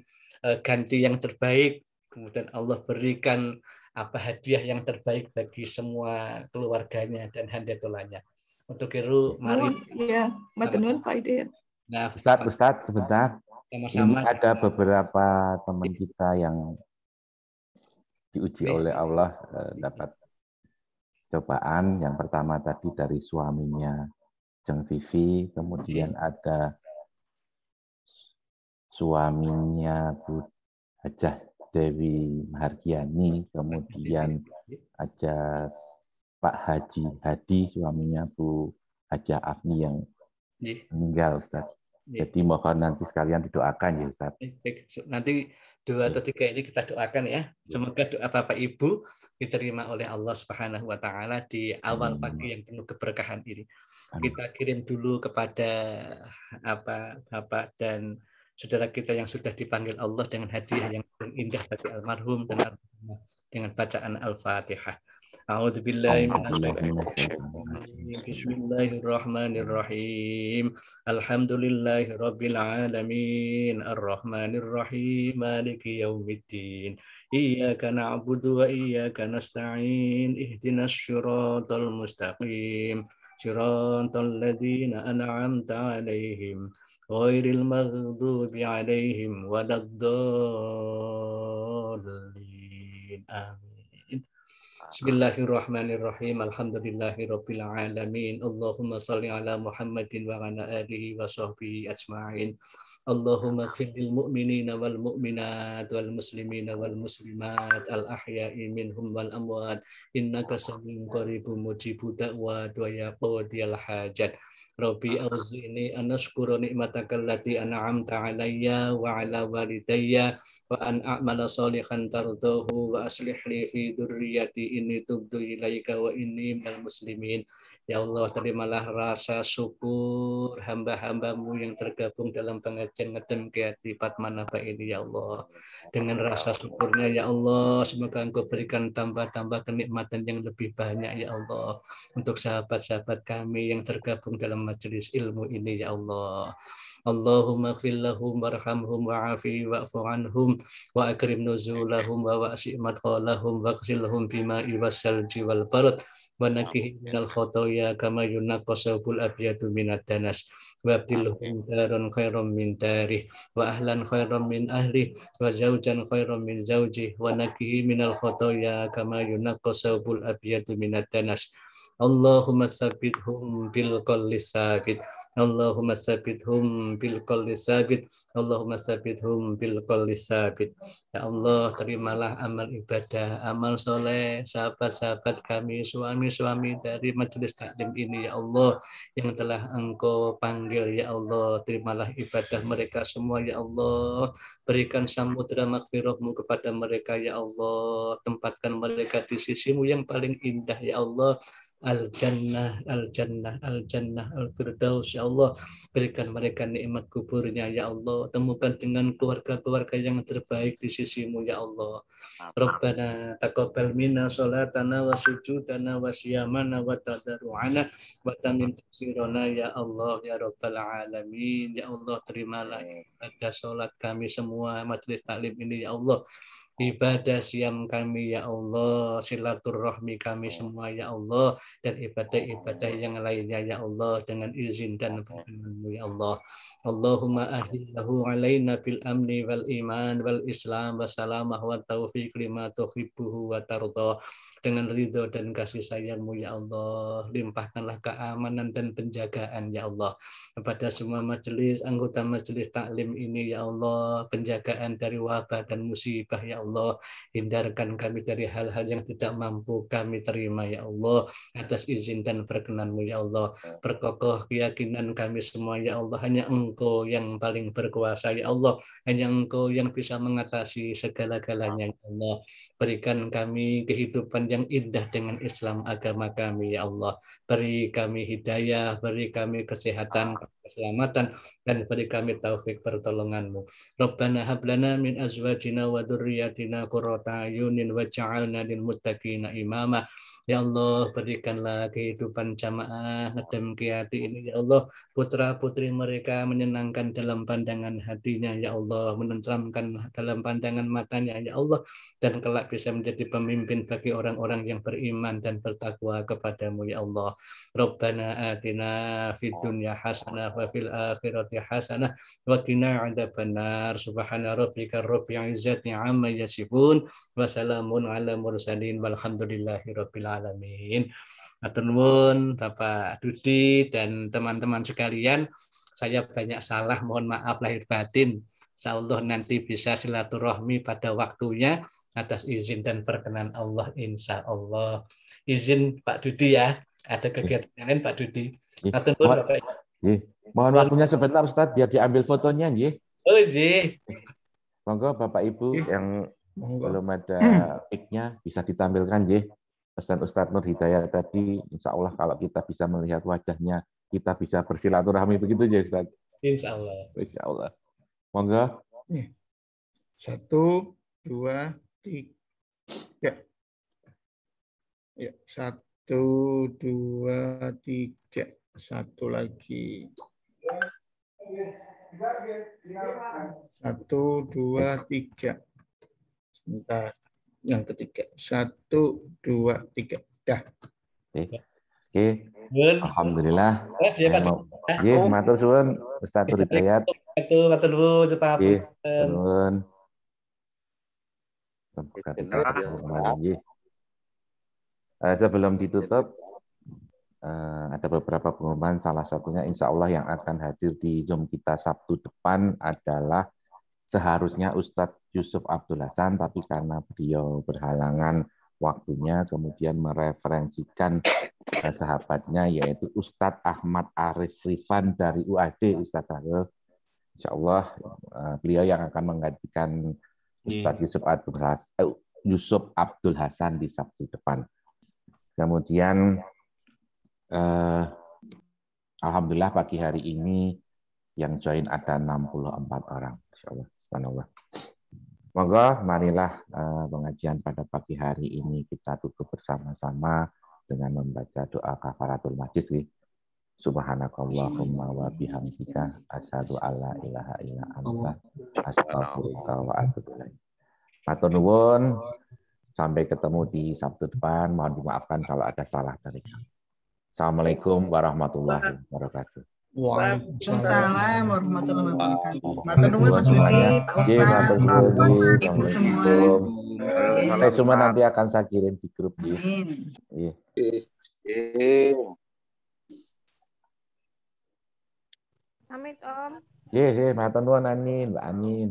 ganti yang terbaik. Kemudian Allah berikan hadiah yang terbaik bagi semua keluarganya dan handetolanya. Untuk itu mari. Ya, matur Pak Hidayat. Nah, Ustaz, sebentar. Sama-sama. Ini ada beberapa teman kita yang diuji oleh Allah dapat cobaan. Yang pertama tadi dari suaminya Jeng Vivi, kemudian ada suaminya Bu Hajah Dewi Mahargiani, kemudian ada Pak Haji Hadi, suaminya Bu Hajah Afni yang meninggal, Ustaz. Jadi mohon nanti sekalian didoakan ya, Ustaz. Nanti 2 atau 3 ini kita doakan ya. Semoga doa Bapak Ibu diterima oleh Allah Subhanahu wa taala di awal pagi yang penuh keberkahan ini. Kita kirim dulu kepada Bapak dan saudara kita yang sudah dipanggil Allah dengan hadiah yang indah bagi almarhum dan almarhumah dengan bacaan Al-Fatihah. A'udzubillahi minasyaitonirrajim. Bismillahirrahmanirrahim. Alhamdulillahirabbil alamin. Arrahmanirrahim. Maliki yaumiddin. Iyyaka na'budu wa iyyaka nasta'in. Ihdinas siratal mustaqim. Siratal ladzina an'amta 'alaihim ghairil maghdubi 'alaihim waladdallin. Amin. Bismillahirrahmanirrahim. Alhamdulillahirabbil alamin. Allahumma shalli ala Muhammadin wa ala alihi wa sahbihi ajma'in. Allahumma ighfir lil mu'minina wal mu'minat wal muslimina wal muslimat al ahya'i minhum wal amwat innaka samiun qaribun mujibud da'wat wa ya qadiyal hajat. Rabbi auzi'ni an ashkura ni'mataka allati an'amta 'alayya wa 'ala walidayya wa an a'mala shalihan tardahu wa aslih li fi dzurriyyati inni tubtu ilaika wa inni minal muslimin. Ya Allah, terimalah rasa syukur hamba-hambamu yang tergabung dalam pengajian Ngedem Kiyati Padmanaba ini, ya Allah. Dengan rasa syukurnya, ya Allah, semoga Engkau berikan tambah-tambah kenikmatan yang lebih banyak, ya Allah. Untuk sahabat-sahabat kami yang tergabung dalam majelis ilmu ini, ya Allah. Allahumma ighfir lahum warhamhum wa'afi wa'fu anhum wa akrim nuzulahum wa wasi' madkhalahum waghsilhum bima'i wassalji wal barad wa nakih minal khotoya kama yunaqqasabul abyadu minad danas wa abdilhum daran khairam min darih wa ahlan khairam min ahli wa zawjan khairam min zawji wa nakih minal khotoya kama yunaqqasabul abyadu minad danas. Allahumma sabbithum bil qawli sabit. Allahumma sabbithum bil qawli sabit. Allahumma sabbithum bil qawli sabit. Ya Allah, terimalah amal ibadah, amal soleh sahabat-sahabat kami, suami-suami dari majelis taklim ini, ya Allah, yang telah Engkau panggil, ya Allah. Terimalah ibadah mereka semua, ya Allah. Berikan samudra maghfirah-Mu kepada mereka, ya Allah. Tempatkan mereka di sisi-Mu yang paling indah, ya Allah. Al-Jannah, Al-Jannah, Al-Jannah, Al-Firdaus, ya Allah. Berikan mereka nikmat kuburnya, ya Allah. Temukan dengan keluarga-keluarga yang terbaik di sisi-Mu, ya Allah. Rabbana taqabbal minna sholatana wa sujudana wa siyamana wa tadarru'ana wa tamin tafsirana, ya Allah, ya Rabbal alamin. Ya Allah, terimalah ibadah sholat kami semua majelis taklim ini, ya Allah. Ibadah siam kami, ya Allah, silaturahmi kami semua, ya Allah, dan ibadah-ibadah yang lainnya, ya Allah, dengan izin dan perkenan-Mu, ya Allah. Allahumma ahillahu alaina bil amni wal iman wal islam wa salamah wa taufiq lima tuhibbuhu wa tardah. Dengan ridho dan kasih sayang-Mu, ya Allah, limpahkanlah keamanan dan penjagaan, ya Allah, kepada semua majelis, anggota majelis taklim ini, ya Allah, penjagaan dari wabah dan musibah, ya Allah. Allah. Hindarkan kami dari hal-hal yang tidak mampu kami terima ya Allah. Atas izin dan perkenan-Mu ya Allah. Perkokoh keyakinan kami semua ya Allah. Hanya Engkau yang paling berkuasa ya Allah. Hanya Engkau yang bisa mengatasi segala-galanya ya Allah. Berikan kami kehidupan yang indah dengan Islam agama kami ya Allah. Beri kami hidayah, beri kami kesehatan, keselamatan, dan beri kami taufik pertolongan-Mu. Rabbana hablana min azwajina wa dzurriyyatina qurrata ayunin waj'alna lil muttaqina imama. Ya Allah, berikanlah kehidupan jamaah Nadam Kiyati ini ya Allah. Putra-putri mereka menyenangkan dalam pandangan hatinya ya Allah, menenteramkan dalam pandangan matanya ya Allah, dan kelak bisa menjadi pemimpin bagi orang-orang yang beriman dan bertakwa kepadamu ya Allah. Rabbana atina fid dunya hasanah wa fil akhirati hasanah wa qina adzabannar. Subhana rabbika rabbil izzati amma yasifun wa salamun ala mursalin walhamdulillahi rabbil alamin. Matur nuwun Bapak Dudi dan teman-teman sekalian. Saya banyak salah, mohon maaf lahir batin. Insyaallah nanti bisa silaturahmi pada waktunya atas izin dan perkenan Allah, insya Allah. Izin Pak Dudi ya, ada kegiatan yang lain Pak Dudi. Matur nuwun Bapak. Mohon waktunya sebentar Ustaz biar diambil fotonya nggih. Oh nggih. Monggo Bapak Ibu yang belum ada mic-nya bisa ditampilkan nggih. Pesan Ustadz Nur Hidayat tadi, insya Allah kalau kita bisa melihat wajahnya, kita bisa bersilaturahmi begitu ya Ustaz. Insya Allah. Insya Allah. Monggo. 1, 2, 3. Ya, 1, 2, 3. Satu lagi. 1, 2, 3. Sebentar. Yang ketiga. 1, 2, 3. Dah. Oke. Alhamdulillah. Nggih, matur suwun Ustaz Nur Hidayat. Matur nuwun Pak. Nggih, nuwun. Sebelum ditutup, ada beberapa pengumuman. Salah satunya insya Allah yang akan hadir di Zoom kita Sabtu depan adalah seharusnya Ustadz Yusuf Abdul Hasan, tapi karena beliau berhalangan waktunya, kemudian mereferensikan sahabatnya, yaitu Ustadz Ahmad Arif Rifan dari UAD, Ustadz Harul. Insya Allah beliau yang akan menggantikan Ustadz Yusuf Abdul Hasan di Sabtu depan. Kemudian alhamdulillah pagi hari ini yang join ada 64 orang. Insya Allah. Subhanallah. Moga marilah pengajian pada pagi hari ini kita tutup bersama-sama dengan membaca doa kafaratul majlis. Subhanakallahumma wa bihamdika asyhadu alla ilaha illa anta astaghfiruka wa atubu ilaik. Matur nuwun. Sampai ketemu di Sabtu depan. Mohon dimaafkan kalau ada salah dari kami. Assalamualaikum warahmatullahi wabarakatuh. Waalaikumsalam warahmatullahi wabarakatuh. Matur nuwun Mas Dudi, Pak Ustaz, Ibu semua. Sampai semua nanti akan saya kirim di grup. Amin. Amit Om. Matur nuwun Anin, Mbak Anin.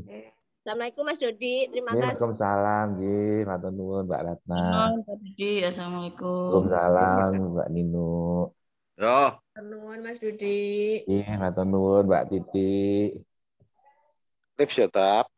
Assalamualaikum Mas Dodi, terima kasih. Waalaikumsalam, matur nuwun Mbak Ratna. Pak Dodi, assalamualaikum. Waalaikumsalam Mbak Nino. Matur nuwun Mas Dodi. Matur nuwun Mbak Titi. Lips ya, Tap.